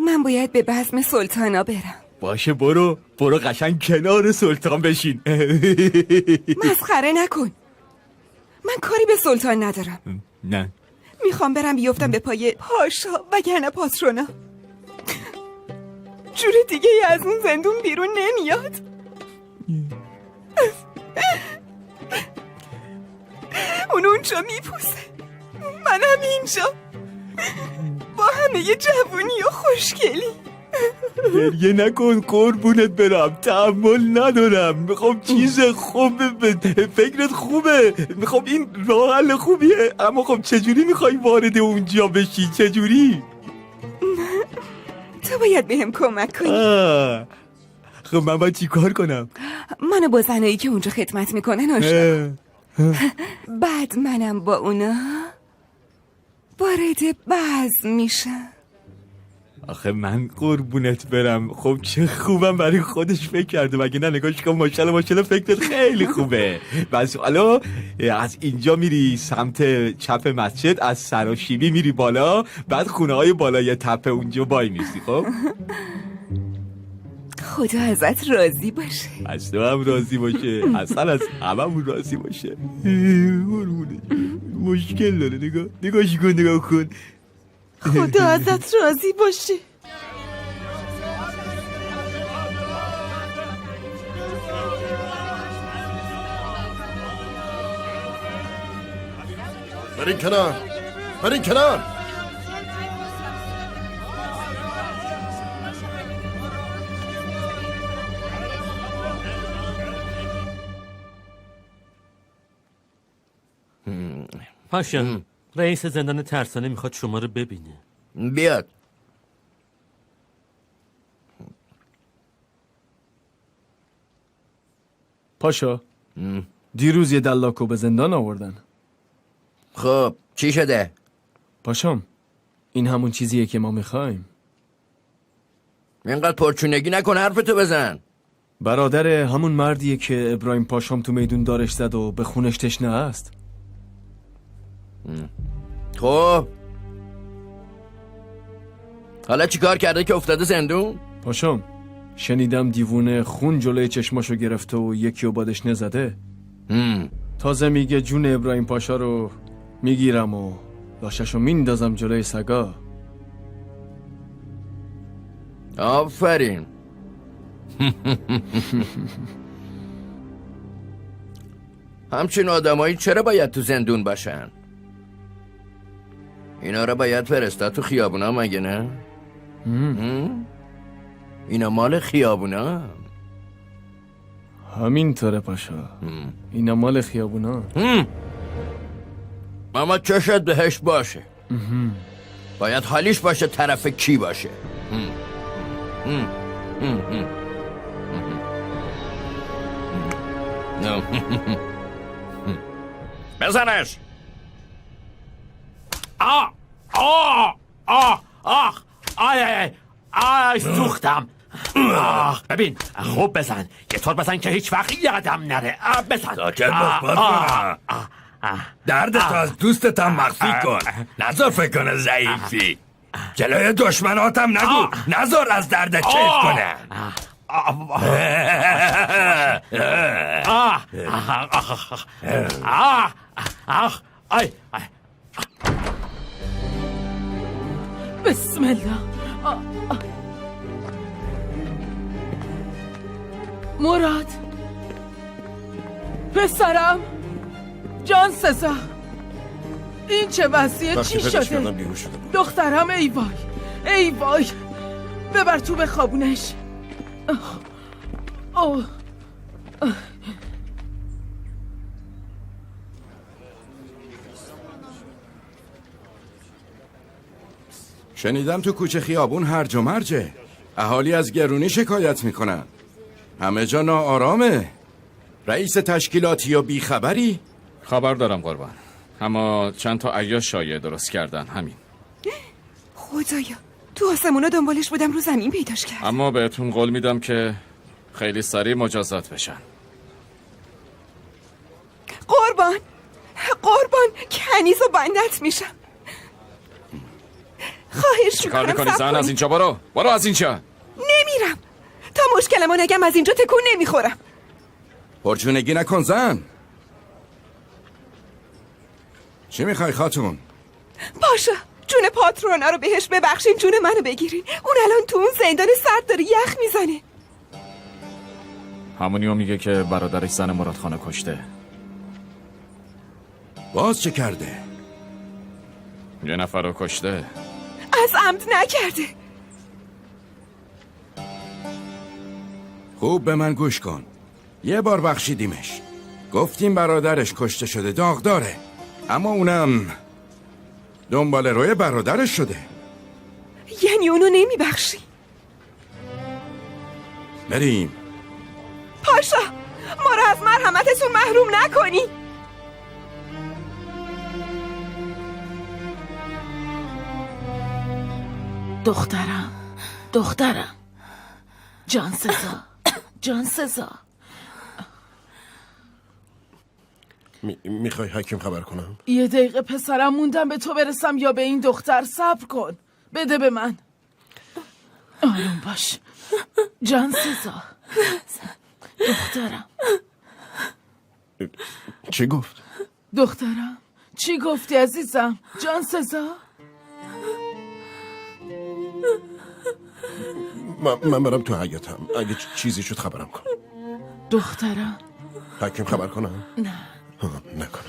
من باید به بزم سلطانا برم. باشه برو قشنگ کنار سلطان بشین. مسخره نکن. من کاری به سلطان ندارم. نه، میخوام برم بیفتم به پای پاشا وگرنه پاترونا. جور دیگه ای از اون زندون بیرون نمیاد. اون اونجا میپوسه، منم اینجا با همه ی جوونی و خوشگلی. گریه نکن قربونت برم، تحمل ندارم. میخوام چیز خوبه، فکرت خوبه، میخوام این راه حل خوبیه. اما خب چجوری میخوای وارد اونجا بشی؟ چجوری؟ تو باید بهم کمک کنی. خب من باید چی کار کنم؟ منو با زنایی که اونجا خدمت میکنن آشنا. بعد منم با اونا وارد بزم میشم. آخه من قربونت برم، خب چه خوبم برای خودش فکر کرده. مگه نه؟ نگاهش کن، ماشاءالله فکرت خیلی خوبه. بس حالا از اینجا میری سمت چپ مسجد، از سراشیبی میری بالا، بعد خونه های بالای تپه اونجا وای میسی. خب خدا ازت راضی باشه. از تو هم راضی باشه، اصلا از هممون راضی باشه. مشکل داره. نگاه کن. خدا ازت راضی باشه. برین کنار. پاشا، رئیس زندان ترسانه میخواد شما رو ببینه. بیاد. پاشا، دیروز یه دلاکو به زندان آوردن. خب چی شده؟ پاشام، این همون چیزیه که ما میخوایم. اینقدر پرچونگی نکن، حرفتو بزن. برادر همون مردیه که ابراهیم پاشام تو میدون دارش زد و به خونش تشنه است. خب حالا چی کار کرده که افتاده زندون؟ پاشام، شنیدم دیوونه خون جلوی چشماشو گرفته و یکی رو بادش نزده. تازه میگه جون ابراهیم پاشا رو میگیرم و لاششو میندازم جلوی سگا. آفرین. همچین آدمایی چرا باید تو زندون باشن؟ اینا رو باید فرستاد تو خیابونا مگه نه؟ اینا مال خیابونا. همینطوره پاشا. اینا مال خیابونا. اما چشت بهش باشه. باید حالیش باشه طرف کی باشه. بزنش. سوختم. ببین خوب بزن، یه طور بزن که هیچ وقت یادم نره. بزن. ساکت بخبات کنم. دردت از دوستتم مخفی کن. نذار فکر کنه ضعیفی. جلوی دشمناتم نگو. نذار از دردت کیف کنه. بسم الله. مراد پسرم، جان سزا، این چه وضعیه؟ چی شده؟ دخترم ای وای ای وای، ببر تو بخوابونش. شنیدم تو کوچه خیابون هرج و مرجه. اهالی از گرونی شکایت میکنن. همه جا ناآرامه. رئیس تشکیلاتی و بیخبری؟ خبر دارم قربان، اما چند تا عیاش شایعه درست کردن، همین. خدایا تو آسمونا دنبالش بودم، رو زمین پیداش کرد. اما بهتون قول میدم که خیلی سریع مجازات بشن. قربان کنیز و بندت میشم. خواهش چی کار میکنی زن؟ از اینجا برو از اینجا. نمیرم تا مشکلمو نگم، از اینجا تکون نمیخورم. پرچونگی نکن زن. چی میخوای خاتون؟ پاشا جون پاترونا رو بهش ببخشین، جون منو بگیرین. اون الان تو اون زندان سرد داره یخ میزنه. همونیو میگه که برادرش زن مرادخانه کشته. باز چه کرده؟ یه نفر رو کشته. از عمد نکرده. خوب به من گوش کن. یه بار بخشیدیمش، گفتیم برادرش کشته شده، داغ داره، اما اونم دنبال روی برادرش شده. یعنی اونو نمیبخشی؟ بریم. پاشا ما رو از مرحمتتون محروم نکنی. دخترم جان سزا. میخوای حکیم خبر کنم؟ یه دقیقه پسرم موندم به تو برسم یا به این دختر؟ صبر کن، بده به من. آروم باش جان سزا. دخترم چی گفت؟ دخترم چی گفتی عزیزم؟ جان سزا. من برم تو حیاتم، اگه چیزی شد خبرم کن. دخترم حکیم خبر کنم؟ نه نکنم.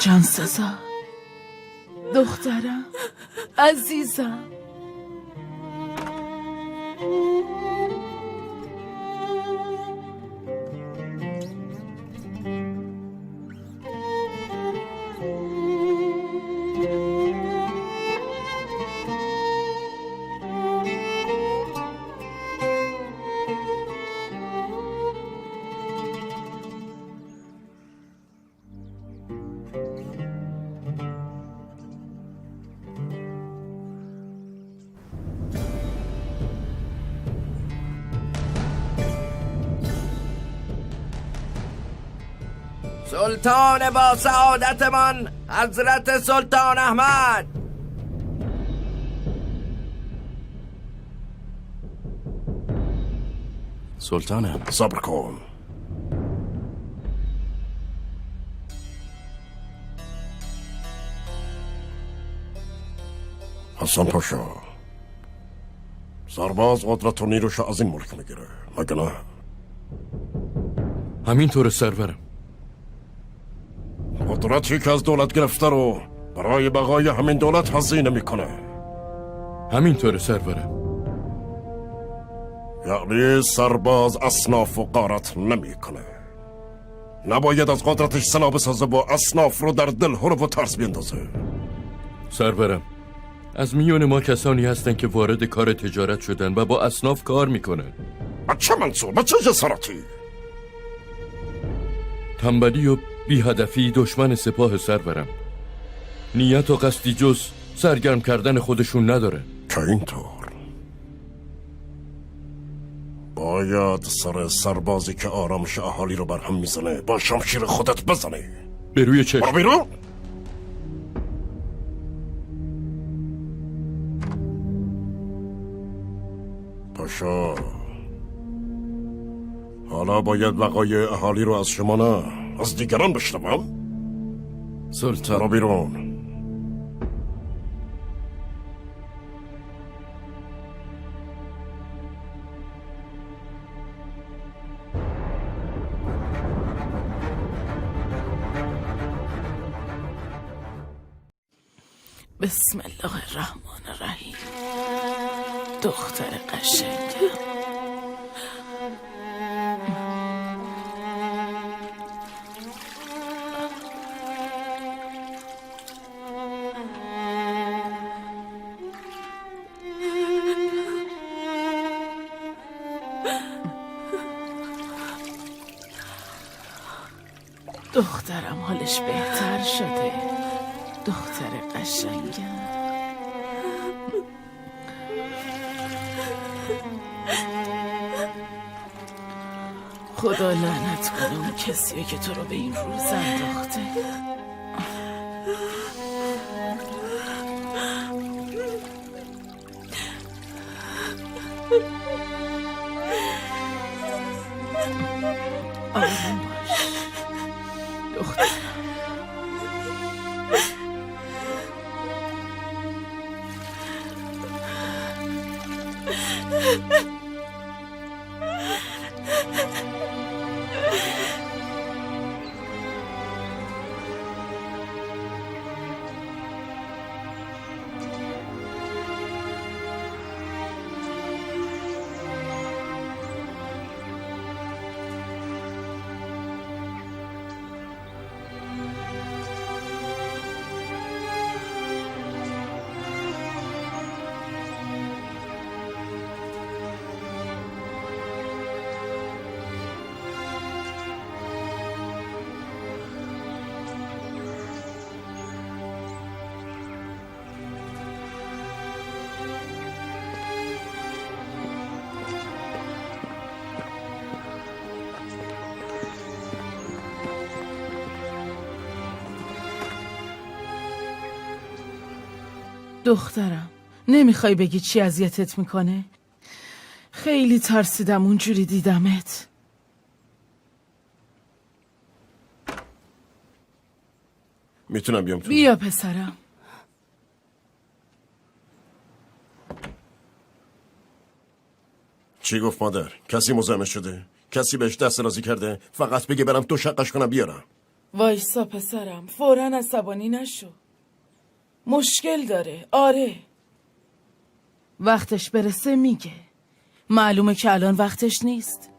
جان سزا، دخترم عزیزم. سلطان با سعادتمان حضرت سلطان احمد. سلطانم صبر کن. حسن پاشا، سرباز قدرت و نیروش از این ملک میگیره، مگه نه؟ همینطور سرورم. قدرتی که از دولت گرفته رو برای بقای همین دولت هزینه میکنه. همینطور سرورم. یعنی سرباز اصناف و غارت نمیکنه. نباید از قدرتش سنا بسازه و اصناف رو در دل هرو و ترس بیندازه. سرورم، از میون ما کسانی هستن که وارد کار تجارت شدن و با اصناف کار میکنن. با چه منصور؟ با چه جسارتی؟ تنبلی و بی هدفی دشمن سپاه سرورم. نیت و قصدی جز سرگرم کردن خودشون نداره. که اینطور باید سر سربازی که آرامش اهالی رو برهم میزنه با شمشیر خودت بزنی. به روی چشم. برو بیرون. پاشا، حالا باید بقای اهالی رو از شما نه از دیگران بشنوم. سلطان. برو بیرون. بسم الله الرحمن الرحیم. دختر قشنگم. دخترم حالش بهتر شده. دختر قشنگم. خدا لعنت کنه اون کسیه که تو رو به این روز انداخته. آروم باش دختر. دخترم، نمیخوای بگی چی اذیتت میکنه؟ خیلی ترسیدم اونجوری دیدمت. میتونم بیام تو؟ بیا پسرم. چی گفت مادر؟ کسی مزاحمش شده؟ کسی بهش دست رازی کرده؟ فقط بگه برم تو شقش کنم بیارم. وایسا پسرم، فوراً عصبانی نشو. مشکل داره. آره، وقتش برسه میگه. معلومه که الان وقتش نیست.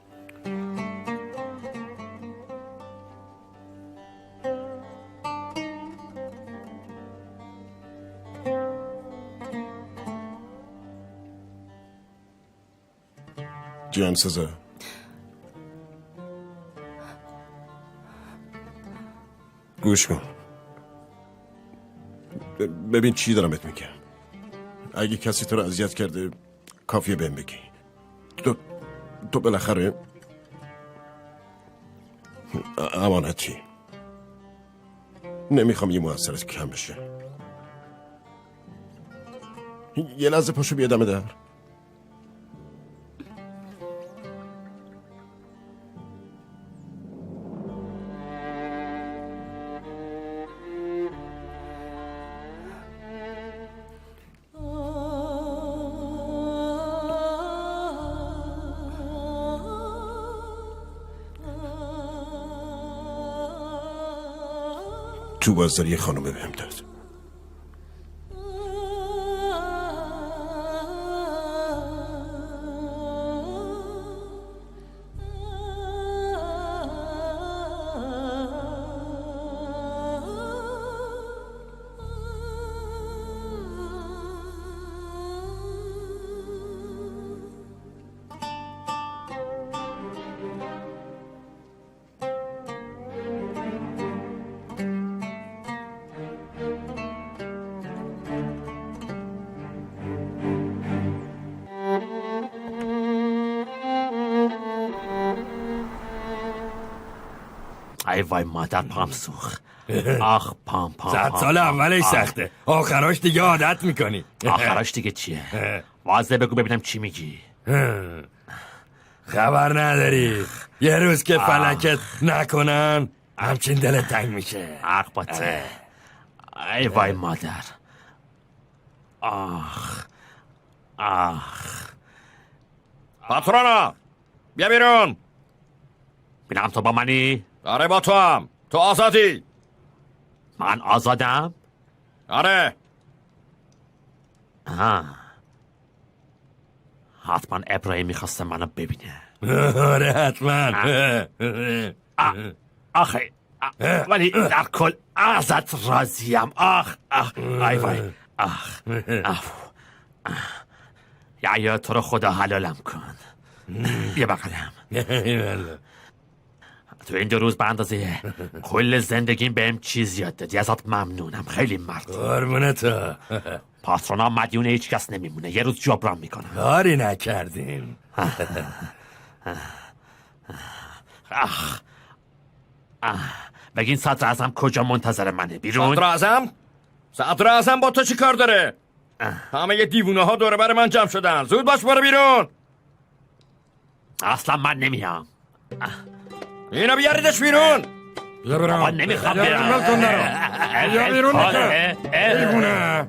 جان سزا، گوش کن. ببین چی دارم بهت میگم. اگه کسی تو رو اذیت کرده کافیه بهم بگی. تو بالاخره امانتی. نمیخوام یه موثرت کم بشه. یه لحظه پاشو بیا دم در. تو بازداری خانم بهم داد. ای وای مادر پام سوخ. آخ پام 100 سال اولش سخته، آخراش دیگه عادت میکنی. آخراش دیگه چیه؟ واضح بگو ببینم چی میگی. خبر نداری یه روز که فلکت نکنن همچین دل تنگ میشه. آخ باته. ای وای مادر. آخ پاترونا بیا بیرون. بینم تو با منی؟ آره با تو هم. تو آزادی. من آزادم؟ آره. حتما ابراهیم میخواسته منو ببینه. آره حتما. آخه ولی در کل ازت راضیم. آخ ای وای. یا تو رو خدا حلالم کن. یه بقلم. تو این 2 روز به اندازه کل زندگیم بهم چیز یاد دادی. ازت ممنونم. خیلی مرد. قربونه تو. پاترونا مدیون هیچ کس نمیمونه. یه روز جبران میکنم. کاری نکردیم. بگین صدر اعظم کجا منتظر منه؟ بیرون؟ صدر اعظم با تو چی کار داره؟ همه یه دیوونه ها دور بر من جمع شدن. زود باش برو بیرون. اصلا من نمیام. اینو بیاریدش بیرون. بیا برم. آقا نمیخوام برم. بیا بیرون نکن. دیوونه.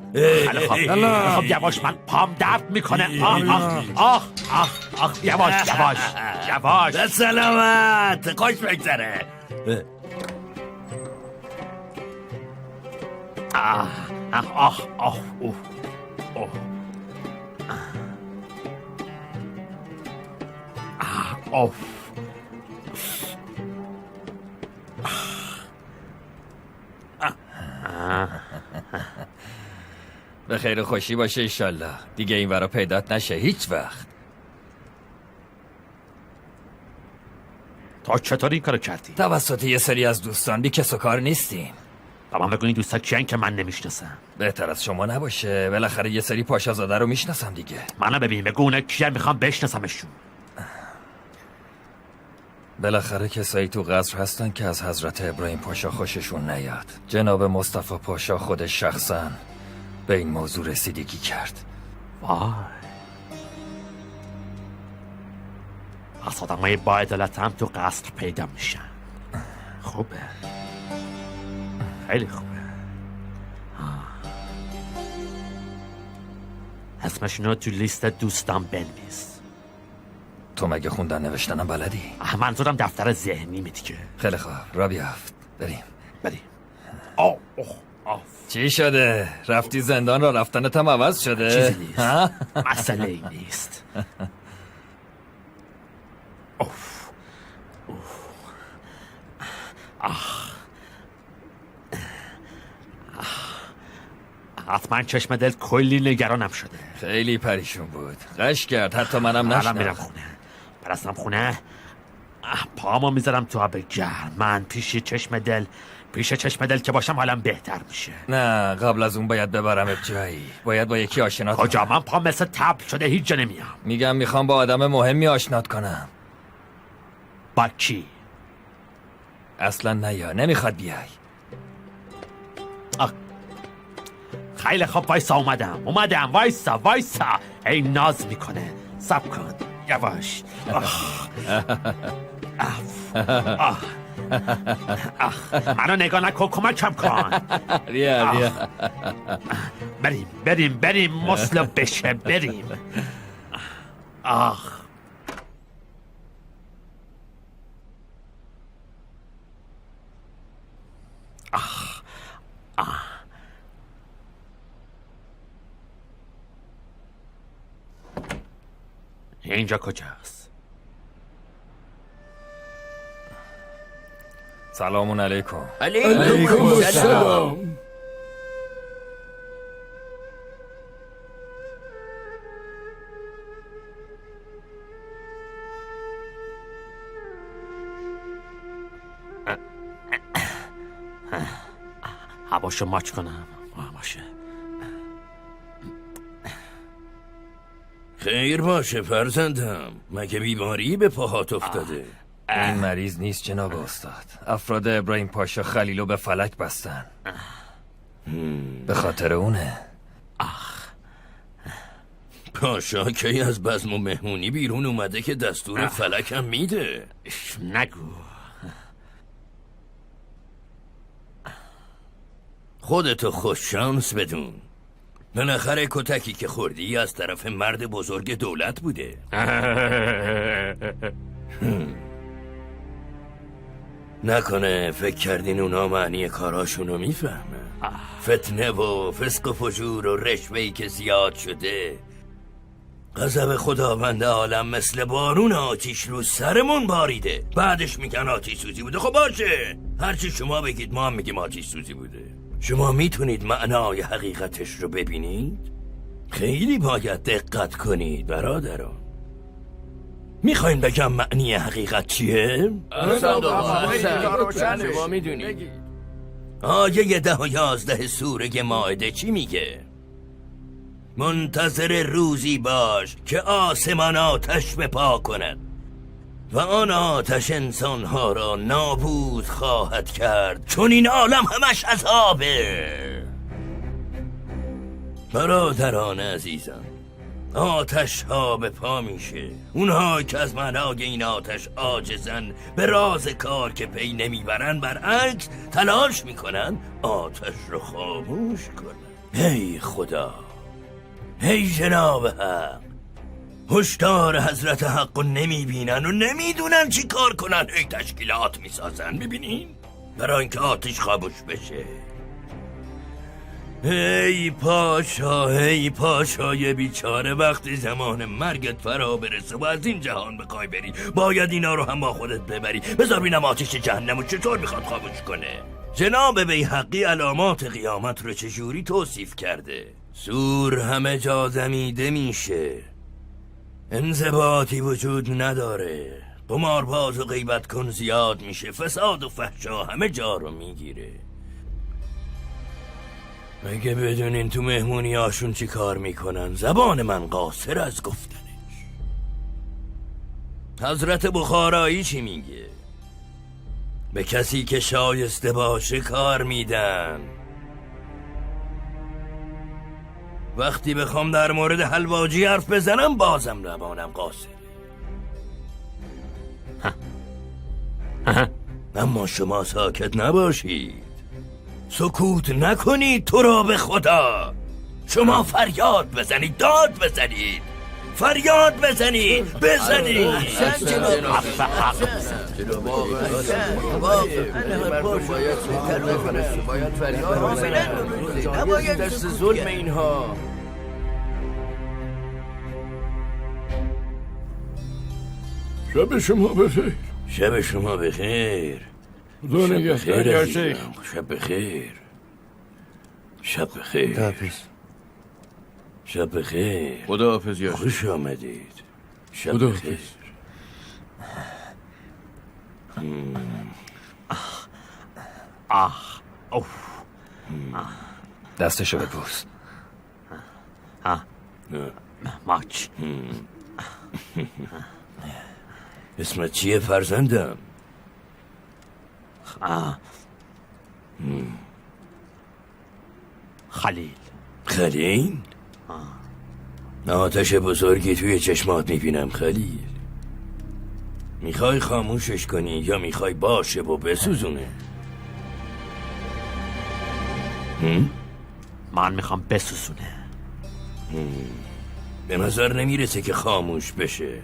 خب یواش، من پام درد میکنه. آخ یواش. به سلامت. خوش بگذره. به خیر و خوشی باشه ایشالله. دیگه این ورا پیدات نشه هیچ وقت. تو چطور این کارو کردی؟ توسط یه سری از دوستان بی کس و کار نیستیم. با من بگو این دوستا کیان که من نمیشناسم؟ بهتر از شما نباشه. بالاخره یه سری پاشازاده رو میشناسم دیگه. منو ببین، بگو اونا کیان، میخوام بشناسمشون. بالاخره کسایی تو قصر هستن که از حضرت ابراهیم پاشا خوششون نیاد. جناب مصطفی پاشا خودش شخصا به این موضوع رسیدگی کرد. وای، از آدمای با عدالت هم تو قصر پیدا میشن. خوبه، خیلی خوبه. اسمشونو تو لیست دوستان بنویس. تو مگه خوندن نوشتنم بلدی؟ منظورم دفتر ذهنی می دیگه. خیلی خوب، را بیافت. بریم. چی شده؟ رفتی زندان، را رفتنت هم عوض شده؟ چیزی نیست. مسئله ای نیست. حتما چشم دل کلی نگرانم شده. خیلی پریشون بود، قش کرد، حتی منم الان میرم خونه. برسم خونه پامو میذارم تو آب گرم. من پیش چشم دل که باشم حالم بهتر میشه. نه، قبل از اون باید ببرمت جایی. باید با یکی آشنات کجا؟ من پام مثل تب شده هیچ جا نمیام. میگم میخوام با آدم مهمی آشنات کنم. با کی؟ اصلا نمیخواد بیای. خیلی خوب، وایسا. اومدم. وایسا. ای ناز میکنه. صبر کن، یواش. منو نگاه نکن، کمکم کن. بیا. بریم مسلو بشه. بریم. اینجا کجاست؟ سلام علیکم. علیکم السلام. هواشو ماچ کنم. باشه. خیر باشه فرزندم، مگه بیماری به پاهات افتاده؟ این مریض نیست جناب استاد. افراد ابراهیم پاشا خلیلو به فلک بستن. به خاطر اونه. پاشا کی از بزم و مهمونی بیرون اومده که دستور فلک هم میده؟ نگو. خودتو خوش شانس بدون. بالاخره کتکی که خوردی از طرف مرد بزرگ دولت بوده. نکنه فکر کردین اونا معنی کاراشونو میفهمه؟ فتنه و فسق و فجور و رشوهی که زیاد شده، غضب خداوند عالم مثل بارون آتیش رو سرمون باریده. بعدش میگن آتیش سوزی بوده. خب باشه، هرچی شما بگید ما هم میگیم آتیش سوزی بوده. شما میتونید معنای حقیقتش رو ببینید؟ خیلی باید دقت کنید برادران. میخواین بگم معنی حقیقت چیه؟ شما میدونید. آیه 10 و 11 سوره مائده چی میگه؟ منتظر روزی باش که آسمان آتش بپا کند و آن آتش انسانها را نابود خواهد کرد، چون این عالم همش عذابه. برادران عزیزم، آتش ها به پا میشه. اونها که از معنای این آتش عاجزن، به راز کار که پی نمیبرن، برعکس تلاش میکنن آتش رو خاموش کنن. ای خدا، ای جناب حق، هشدار حضرت حق رو نمیبینن و نمیدونن چی کار کنن. ای تشکیلات میسازن، میبینین؟ برای اینکه آتش خاموش بشه. ای پاشای بیچاره، وقتی زمان مرگت فرا برسه و از این جهان بخوای بری، باید اینا رو هم با خودت ببری. بذار بینم آتش جهنم رو چطور میخواد خاموش کنه. جناب بیهقی علامات قیامت رو چجوری توصیف کرده؟ سور همه جا دمیده میشه، انضباطی وجود نداره، قمارباز و غیبت کن زیاد میشه، فساد و فحشا همه جا رو میگیره. مگه بدونین تو مهمونی هاشون چی کار میکنن؟ زبان من قاصر از گفتنش. حضرت بخارایی چی میگه؟ به کسی که شایسته باشه کار میدن. وقتی بخوام در مورد حلواجی حرف بزنم بازم زبانم قاصره. اما شما ساکت نباشید، سکوت نکنید. تو را به خدا، شما فریاد بزنید، داد بزنید، فریاد بزنید، بزنید. باید دست ظلم اینها. شب شما بخیر. شب شما بخیر. خدا نگهدار. شب بخیر. شب بخیر. شب بخیر. خداحافظ یا خوش آمدید. شب خداحافظ. بخیر. دستشو ببوس. ماچ. اسمت چیه فرزندم؟ خلیل. خلیل؟ آتش بزرگی توی چشمات میبینم خلیل. میخوای خاموشش کنی یا میخوای باشه و بسوزونه؟ من میخوام بسوزونه. به نظر نمیرسه که خاموش بشه.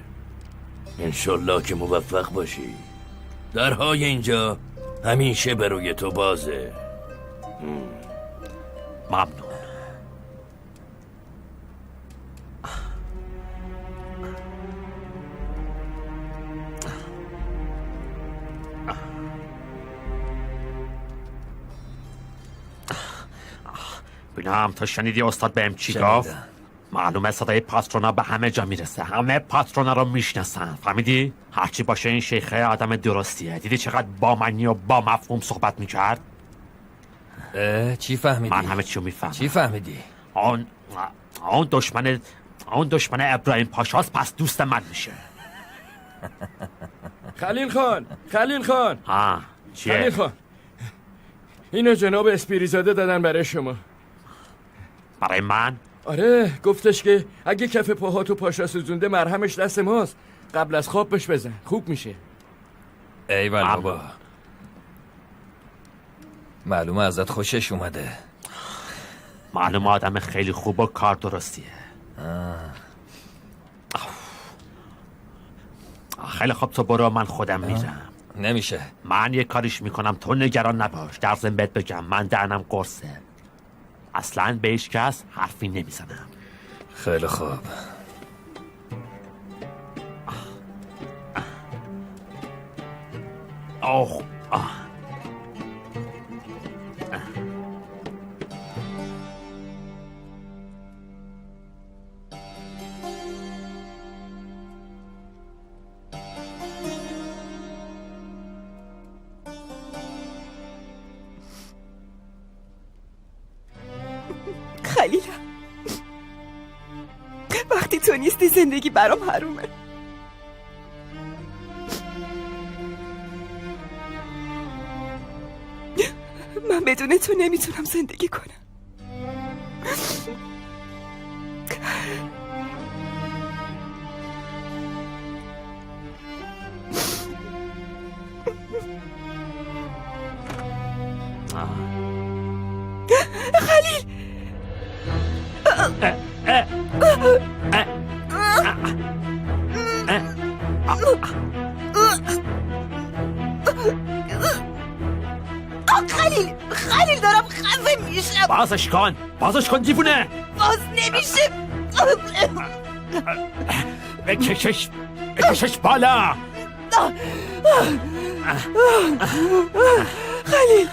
انشالله که موفق باشی. درهای اینجا همیشه به روی تو بازه. ممنون. بینم تو شنیدی استاد بهم چی گفت؟ معلومه صدای پاترونا به همه جا میرسه، همه پاترونا رو میشناسن، فهمیدی؟ هرچی باشه این شیخه آدم درستیه. دیدی چقدر با معنی و با مفهوم صحبت میکرد؟ چی فهمیدی؟ من همه چی رو میفهمم. چی فهمیدی؟ اون دشمن ابراهیم پاشاست، پس دوست من میشه. خلیل خان ها چیه؟ خلیل خان، اینو جناب اسپیریزاده دادن برای شما. برای من؟ آره، گفتش که اگه کف پاهاتو پاشا سوزونده مرهمش دست ماست، قبل از خواب بهش بزن، خوب میشه. ایول بابا، معلومه ازت خوشش اومده. معلومه آدم خیلی خوب و کار درستیه. خیلی خوب، تو برو، من خودم میرم. نمیشه. من یه کاریش میکنم، تو نگران نباش. در ضمن بهت بگم من دهنم قرصه، اصلا به هیچ کس حرفی نمیزنم. خیلی خوب. خلیلم، وقتی تو نیستی زندگی برام حرومه. من بدون تو نمیتونم زندگی کنم. خلیل، خلیل دارم خفه میشم. بازش کن دیوونه. باز نمیشه. بکشش بالا. خلیل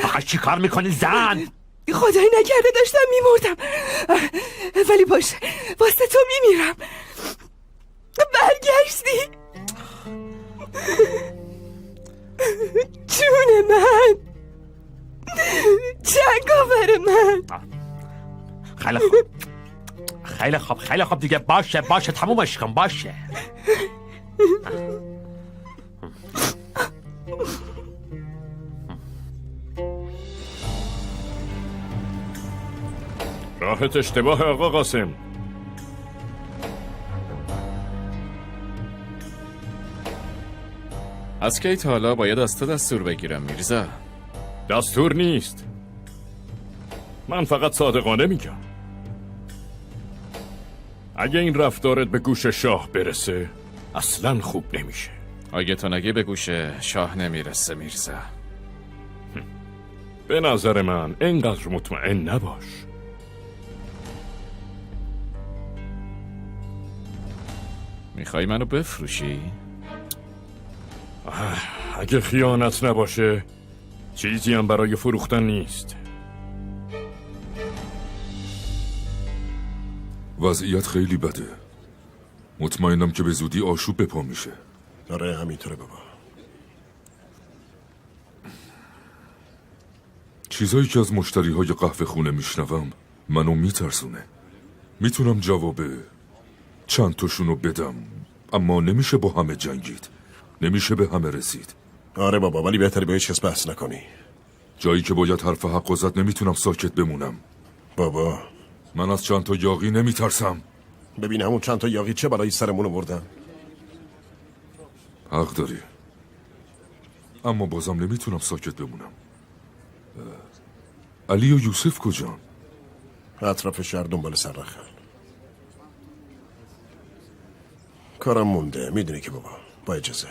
آخه چی کار میکنی زن؟ خدایی نکرده داشتم میمردم، ولی باشه، واسه تو میمیرم. برگشتی جون من، جنگاور من. خیلی خوب دیگه، باشه تمومش کن، باشه. راحت اشتباه آقا قاسم. از کی تا حالا باید از تو دستور بگیرم میرزا؟ دستور نیست، من فقط صادقانه میگم. اگه این رفتارت به گوش شاه برسه اصلا خوب نمیشه. اگه تو نگی به گوش شاه نمیرسه میرزا. به نظر من اینقدر مطمئن نباش. میخوای منو بفروشی؟ اگه خیانت نباشه چیزی هم برای فروختن نیست. وضعیت خیلی بده. مطمئنم که به زودی آشوب به پا میشه. آره همینطوره بابا. چیزایی که از مشتری های قهوه خونه میشنوم منو میترسونه. میتونم جواب چند تاشونو بدم، اما نمیشه با همه جنگید، نمیشه به همه رسید. آره بابا، ولی بهتره به هیچ کس بحث نکنی. جایی که باید حرف حق زد نمیتونم ساکت بمونم. بابا من از چند تا یاغی نمیترسم. ببین همون چند تا یاغی چه بلایی سرمون آوردن. حق داری، اما بازم نمیتونم ساکت بمونم. علی و یوسف کجان؟ اطراف شهر دنبال سررخن. کارم مونده، میدونی که بابا. با اجازه.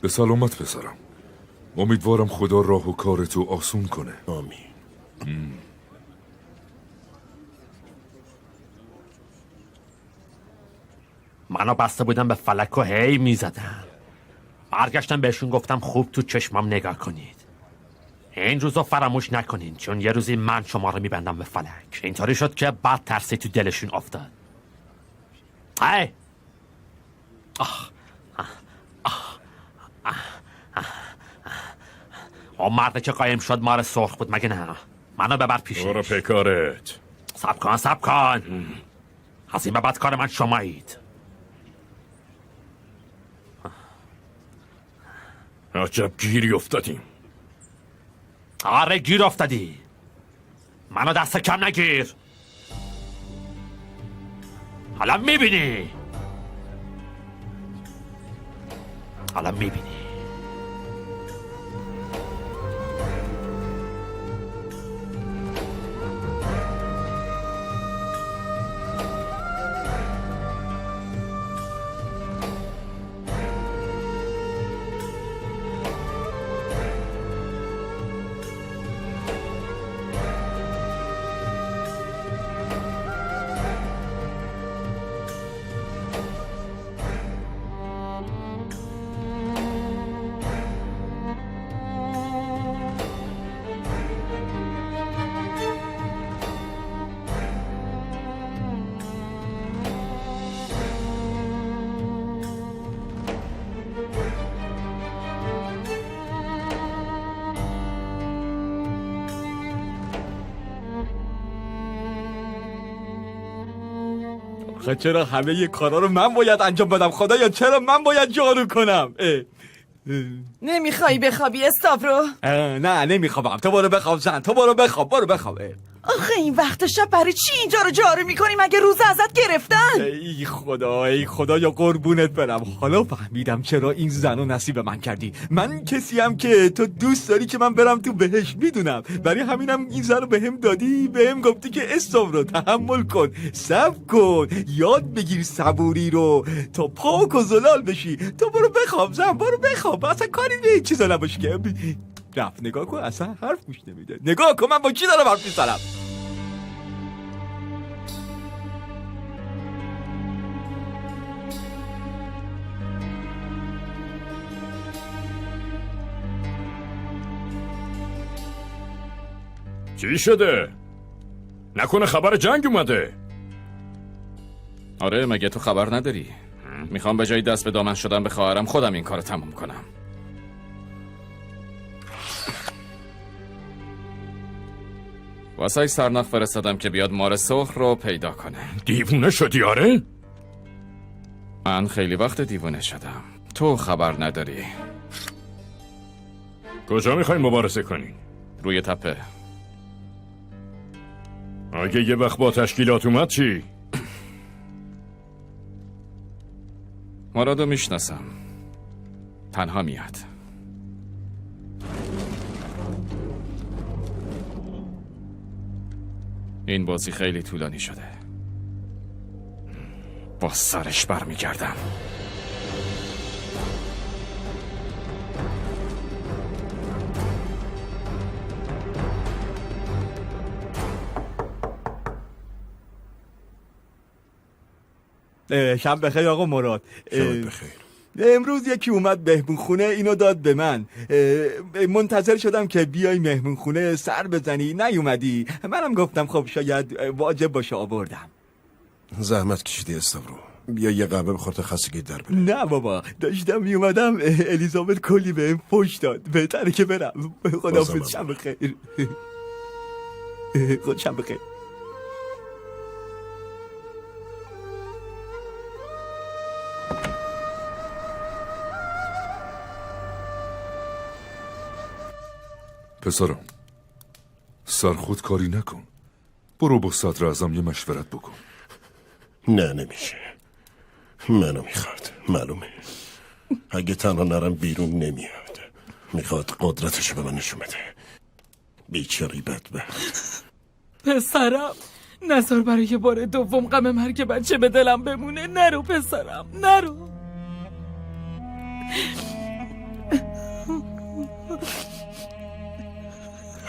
به سلامت پسرم. امیدوارم خدا راه و کارتو آسون کنه. آمین. منو بسته بودم به فلک و هی میزدم. برگشتم بهشون گفتم خوب تو چشمم نگاه کنید. این روزو فراموش نکنین، چون یه روزی من شما رو میبندم به فلک. اینطوری شد که بعد ترسی تو دلشون افتاد. ای اون مرده که قایم شد مار سرخ بود مگه نه؟ منو ببر پیشش. برو پکارت. سب کن از این به بعد کار من شمایید. عجب گیری افتادیم. آره گیر افتادی. منو دست کم نگیر. حالا میبینی. چرا همه ی کارا رو من باید انجام بدم خدایا؟ چرا من باید جارو کنم؟ نمیخوای بخوابی استاورو؟ نه نمیخوابم. تو برو بخواب زن، تو برو بخواب. آخه این وقت شب برای چی اینجا رو جارو میکنی؟ مگه روز ازت گرفتن؟ ای خدا یا قربونت برم. حالا فهمیدم چرا این زنو نصیب من کردی. من کسیم که تو دوست داری که من برم تو بهش، میدونم. برای همینم این زنو بهم دادی. بهم گفتی که استاورو تحمل کن، صبر کن، یاد بگیر صبوری رو تا پاک و زلال بشی. تو برو بخواب زن، برو بخواب. اصلا کاری به چیزا نباشه که رفت. نگاه کن اصلا حرف گوش نمیده. نگاه کن من با کی دارم حرف میزنم. چی شده؟ نکنه خبر جنگ اومده؟ آره مگه تو خبر نداری؟ میخوام به جای دست به دامن شدن به خواهرم خودم این کار تموم کنم. واسه سرناخ فرستادم که بیاد مار سرخ رو پیدا کنه. دیوونه شدی آره؟ من خیلی وقت دیوونه شدم. تو خبر نداری. کجا میخوای مبارزه کنی؟ روی تپه. اگه یه وقت با تشکیلات اومد چی؟ مرادو میشناسم. تنها میاد. این بازی خیلی طولانی شده. با سرش برمیگردم. شب بخیر آقا مراد. شب بخیر. امروز یکی اومد مهمون خونه، اینو داد به من. منتظر شدم که بیای مهمون خونه سر بزنی، نیومدی. منم گفتم خب شاید واجب باشه آوردم. زحمت کشیدی استاورو. بیا یه قهوه بخور تا خستگی در بره. نه بابا داشتم میومدم الیزابت کلی بهم فحش داد. بهتره که برم. خداحافظ. شب بخیر. خود شب بخیر. پسرم سرخود کاری نکن. برو با صدر اعظم یه مشورت بکن. نه نمیشه. منو میخواد. معلومه اگه تنها نرم بیرون نمیاد. میخواد قدرتشو به من نشون بده. بیچاری بدبخت. پسرم نذار برای بار دوم غم مرگ بچه به دلم بمونه. نرو پسرم نرو.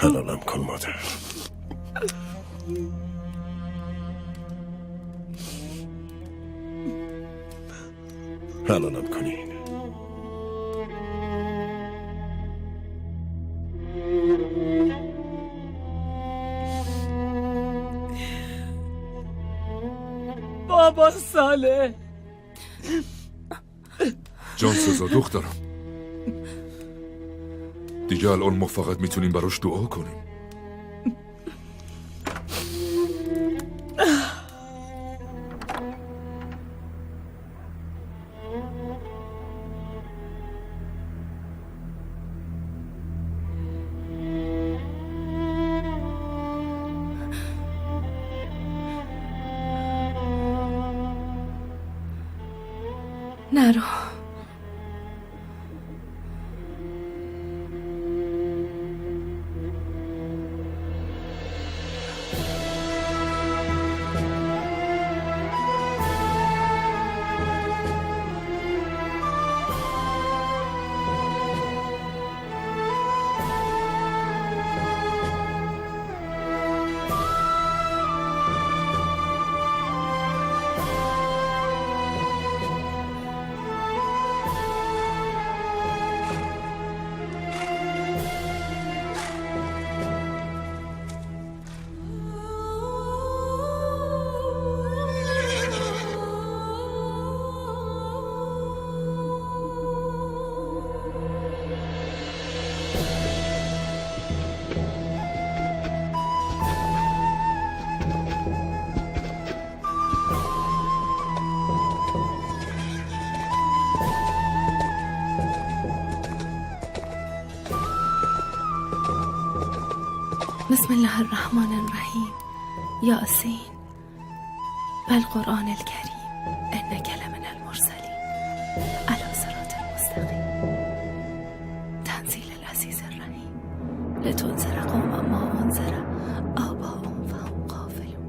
حلالم کن مادر. حلالم کنین. صالح. جان سزا دخترم، دیگه الان ما فقط میتونیم براش دعا کنیم. نرو. بسم الله الرحمن الرحیم. یاسین والقرآن الکریم انک لمن المرسلین علی صراط المستقیم تنزیل العزیز الرحیم لتنذر قوما ما انذر آباؤهم فهم غافلون.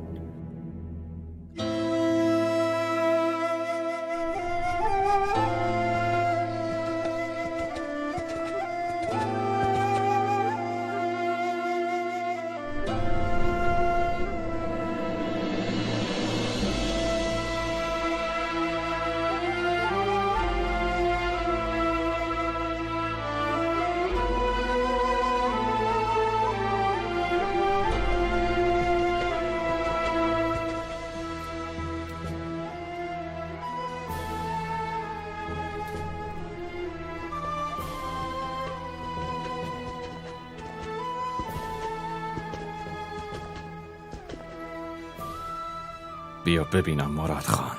بیا ببینم مراد خان،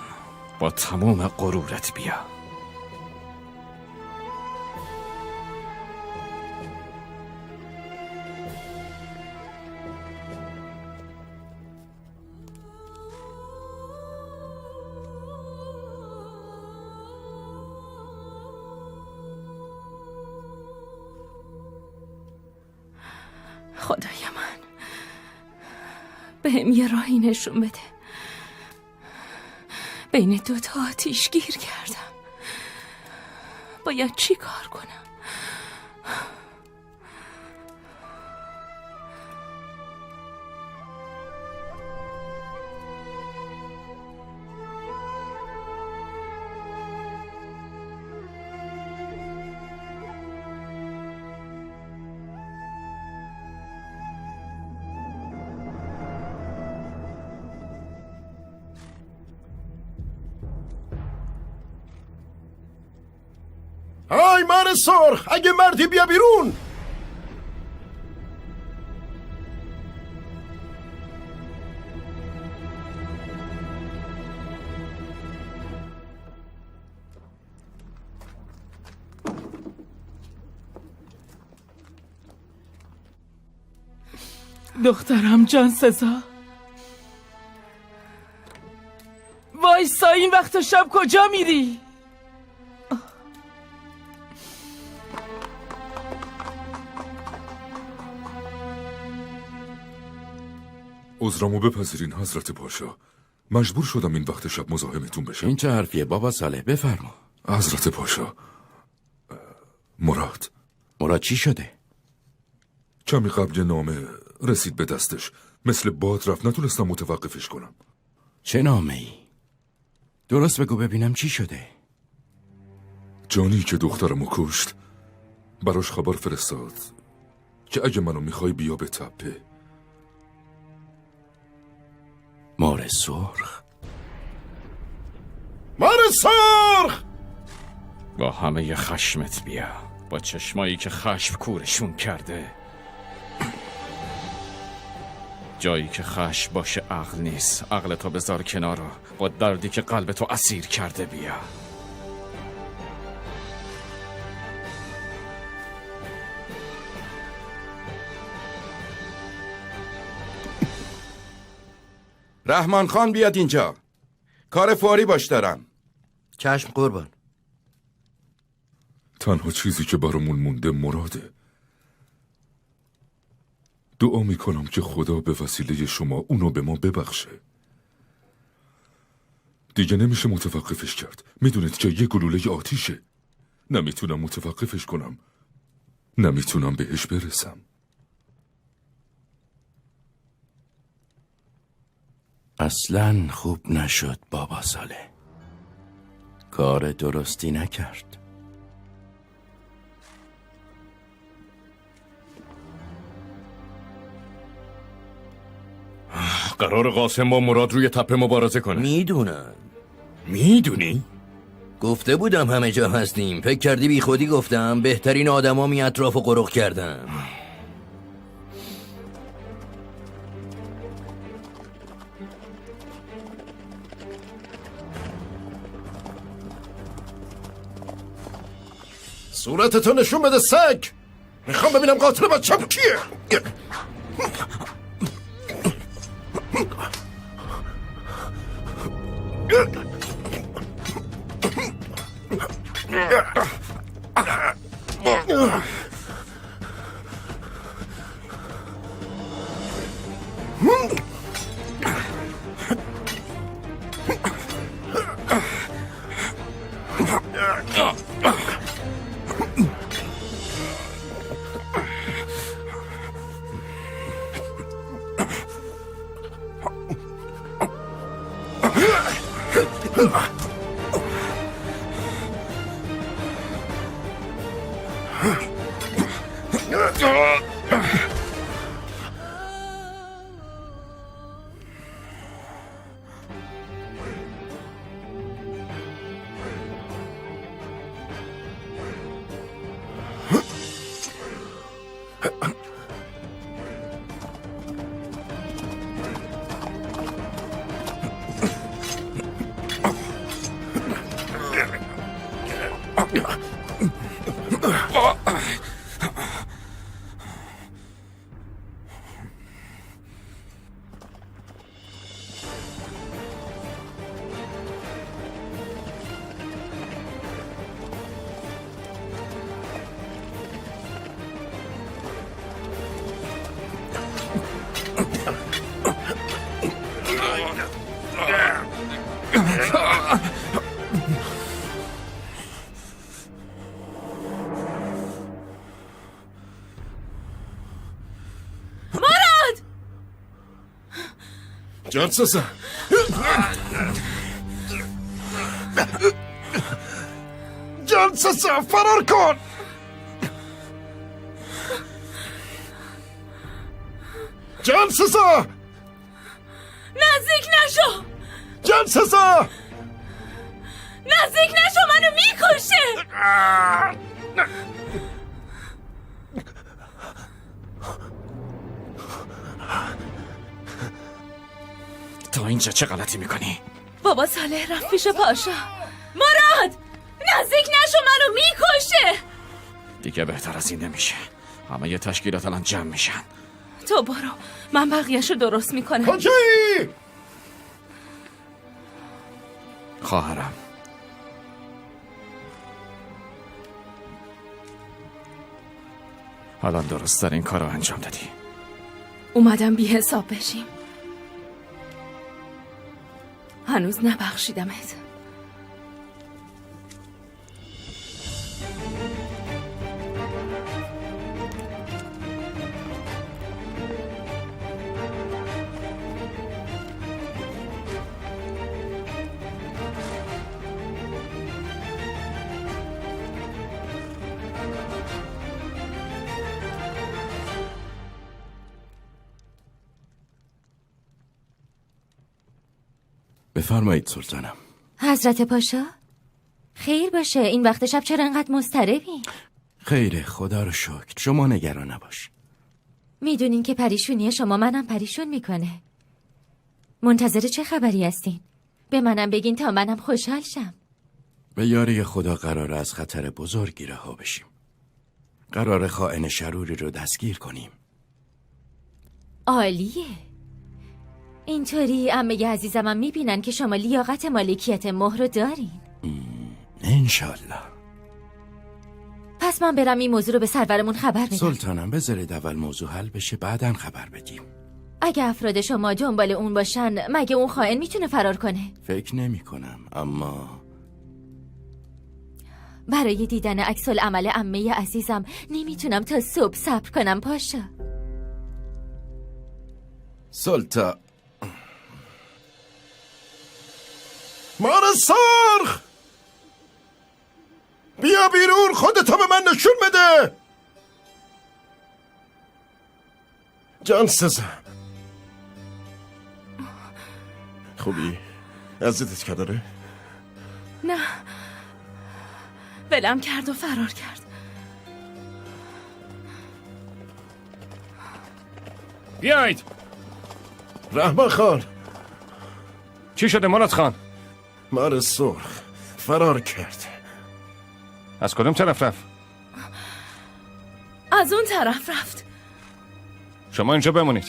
با تمام غرورت بیا. خدای من، بهم یه راهی نشون بده. بین دوتا آتیش گیر کردم. باید چی کار کنم؟ های مار سرخ، اگه مردی بیا بیرون. دخترم جان سزا، وایسا، این وقت شب کجا میری؟ عذرمو بپذیرین حضرت پاشا، مجبور شدم این وقت شب مزاحمتون بشم. این چه حرفیه بابا صالح؟ بفرما. حضرت پاشا، مراد چی شده؟ کمی قبل یه نامه رسید به دستش، مثل باد رفت، نتونستم متوقفش کنم. چه نامه ای؟ درست بگو ببینم چی شده. جانی که دخترمو کشت براش خبر فرستاد که اگه منو میخوای بیا به تپه. مار سرخ؟ مار سرخ! با همه خشمت بیا، با چشمایی که خشم کورشون کرده. جایی که خشم باشه عقل نیست. عقل تو بذار کنار رو، با دردی که قلب تو اسیر کرده بیا. رحمان خان بیاد اینجا. کار فوری باش دارم. چشم قربان. تنها چیزی که برامون مونده مراده. دعا میکنم که خدا به وسیله شما اونو به ما ببخشه. دیگه نمیشه متوقفش کرد. میدونید که یه گلوله آتیشه. نمیتونم متوقفش کنم. نمیتونم بهش برسم. اصلاً خوب نشد بابا ساله. کار درستی نکرد. قرار قاسم با مراد روی تپه مبارزه کنه. میدونم. میدونی؟ گفته بودم همه جا هستیم. فکر کردی بی خودی گفتم؟ بهترین آدما می اطراف و قرق کردم. صورتتو نشون بده سگ! میخوام ببینم قاتل بچم کیه؟ جانسزا جانسزا فرار کن! جانسزا نزدیک نشو! جانسزا نزدیک نشو، منو میکشه! تا اینجا چه غلطی میکنی؟ بابا صالح رفت پیش پاشا. مراد! نزدیک نشو، منو میکشه! دیگه بهتر از این نمیشه. همه یه تشکیلات الان جمع میشن. تو برو، من بقیهشو درست میکنم. کجایی؟ خواهرم، الان درست در این کار رو انجام دادی. اومدم بی حساب بشیم. هنوز نبخشیدمت. بفرمایید سلطانم. حضرت پاشا خیر باشه، این وقت شب چرا انقدر مضطربی؟ خیره، خدا رو شکر. شما نگران نباش. میدونین که پریشونی شما منم پریشون میکنه. منتظر چه خبری هستین؟ به منم بگین تا منم خوشحال شم. به یاری خدا قرار از خطر بزرگی رها بشیم. قرار خائن شروری رو دستگیر کنیم. عالیه. اینطوری عمه عزیزمم میبینن که شما لیاقت مالکیت مهر رو دارین. انشالله. پس من برم این موضوع رو به سرورمون خبر بدم. سلطانم بذارید اول موضوع حل بشه بعداً خبر بدیم. اگه افراد شما دنبال اون باشن مگه اون خائن میتونه فرار کنه؟ فکر نمی کنم، اما برای دیدن عکس العمل عمه عزیزم نمیتونم تا صبح صبر کنم پاشا. سلطان مار سرخ، بیا بیرون، خودتو به من نشون بده. جان سزم، خوبی؟ عزیزت که داره؟ نه، ولم کرد و فرار کرد. بیایید. رحمان خان. چی شده مراد خان؟ مار سرخ فرار کرد. از کدوم طرف رفت؟ از اون طرف رفت. شما اینجا بمونید.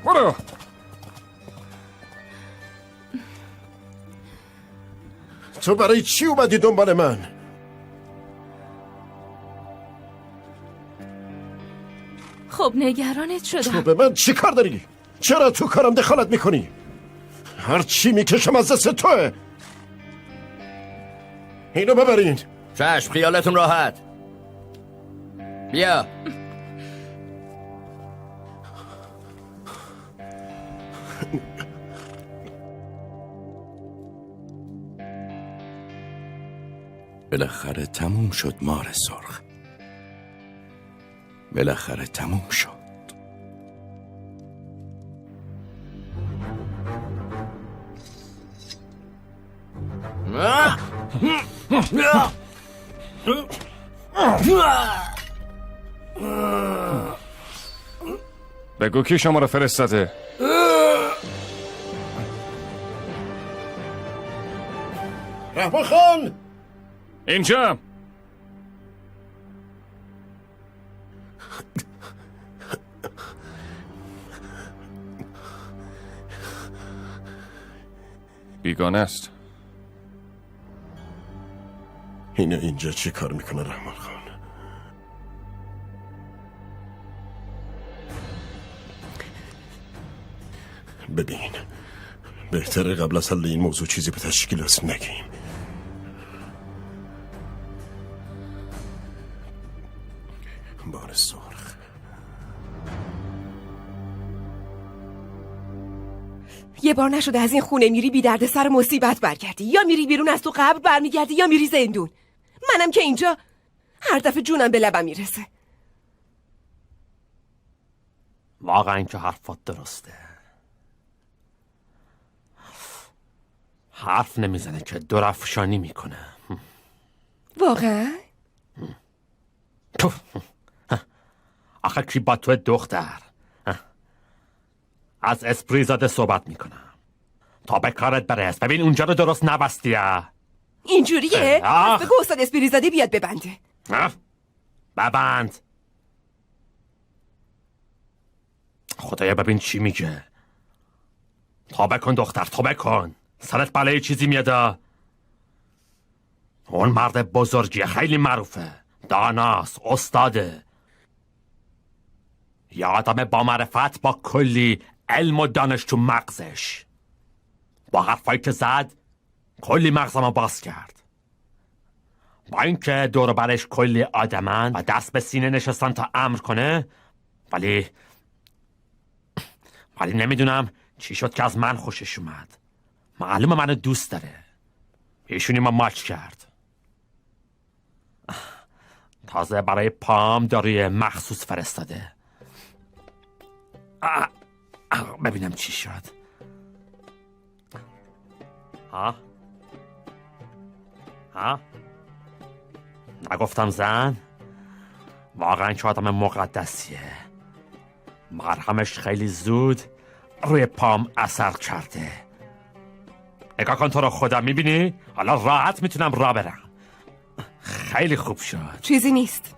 برو. تو برای چی اومدی دنبال من؟ خب نگرانت شدم. تو به من چی کار داری؟ چرا تو کارم دخالت میکنی؟ هر چی میکشم از دست توه. اینو ببرین. چشم، خیالتون راحت. بیا. بالاخره تموم شد مار سرخ. بالاخره تموم شد. بگو کی شما رو فرستاده؟ رحمان خان اینجا. بیگانه است. اینو اینجا چی کار میکنه رحمان خان؟ ببین، بهتره قبل از حل این موضوع چیزی به تشکیلات نگیم. بار سرخ. یه بار نشده از این خونه میری بی درد سر مصیبت برگردی، یا میری بیرون از تو قبر برمیگردی یا میری زندون. منم که اینجا هر دفعه جونم به لبم میرسه. واقعا که حرفات درسته. حرف نمیزنه که درفشانی میکنه. واقعا؟ آخه کی با تو دختر؟ از اسپری زاده صحبت میکنم تا به کارت برس. ببین اونجا رو درست نبستی. اینجوریه؟ پس بگو استاد اسپری زاده بیاد ببنده. ببند. خدایا ببین چی میگه. توبه کن دختر، توبه کن. سرت بالای چیزی میاده. اون مرد بزرگیه، خیلی معروفه، داناست، استاده، یه آدم با معرفت، با کلی علم و دانش تو مغزش. با حرفایی که زد کلی مغزمو باز کرد. با اینکه دور برش کلی آدمن و دست به سینه نشستن تا امر کنه، ولی نمیدونم چی شد که از من خوشش اومد. معلومه منو دوست داره. ایشونی ما ماچ کرد. تازه برای پام داروی مخصوص فرستاده. ببینم چی شد. ها؟ نگفتم زن؟ واقعا که آدم مقدسیه. مرهمش خیلی زود روی پام اثر کرده. نگاه کن تو رو خودم، میبینی؟ حالا راحت میتونم راه برم. خیلی خوب شد. چیزی نیست.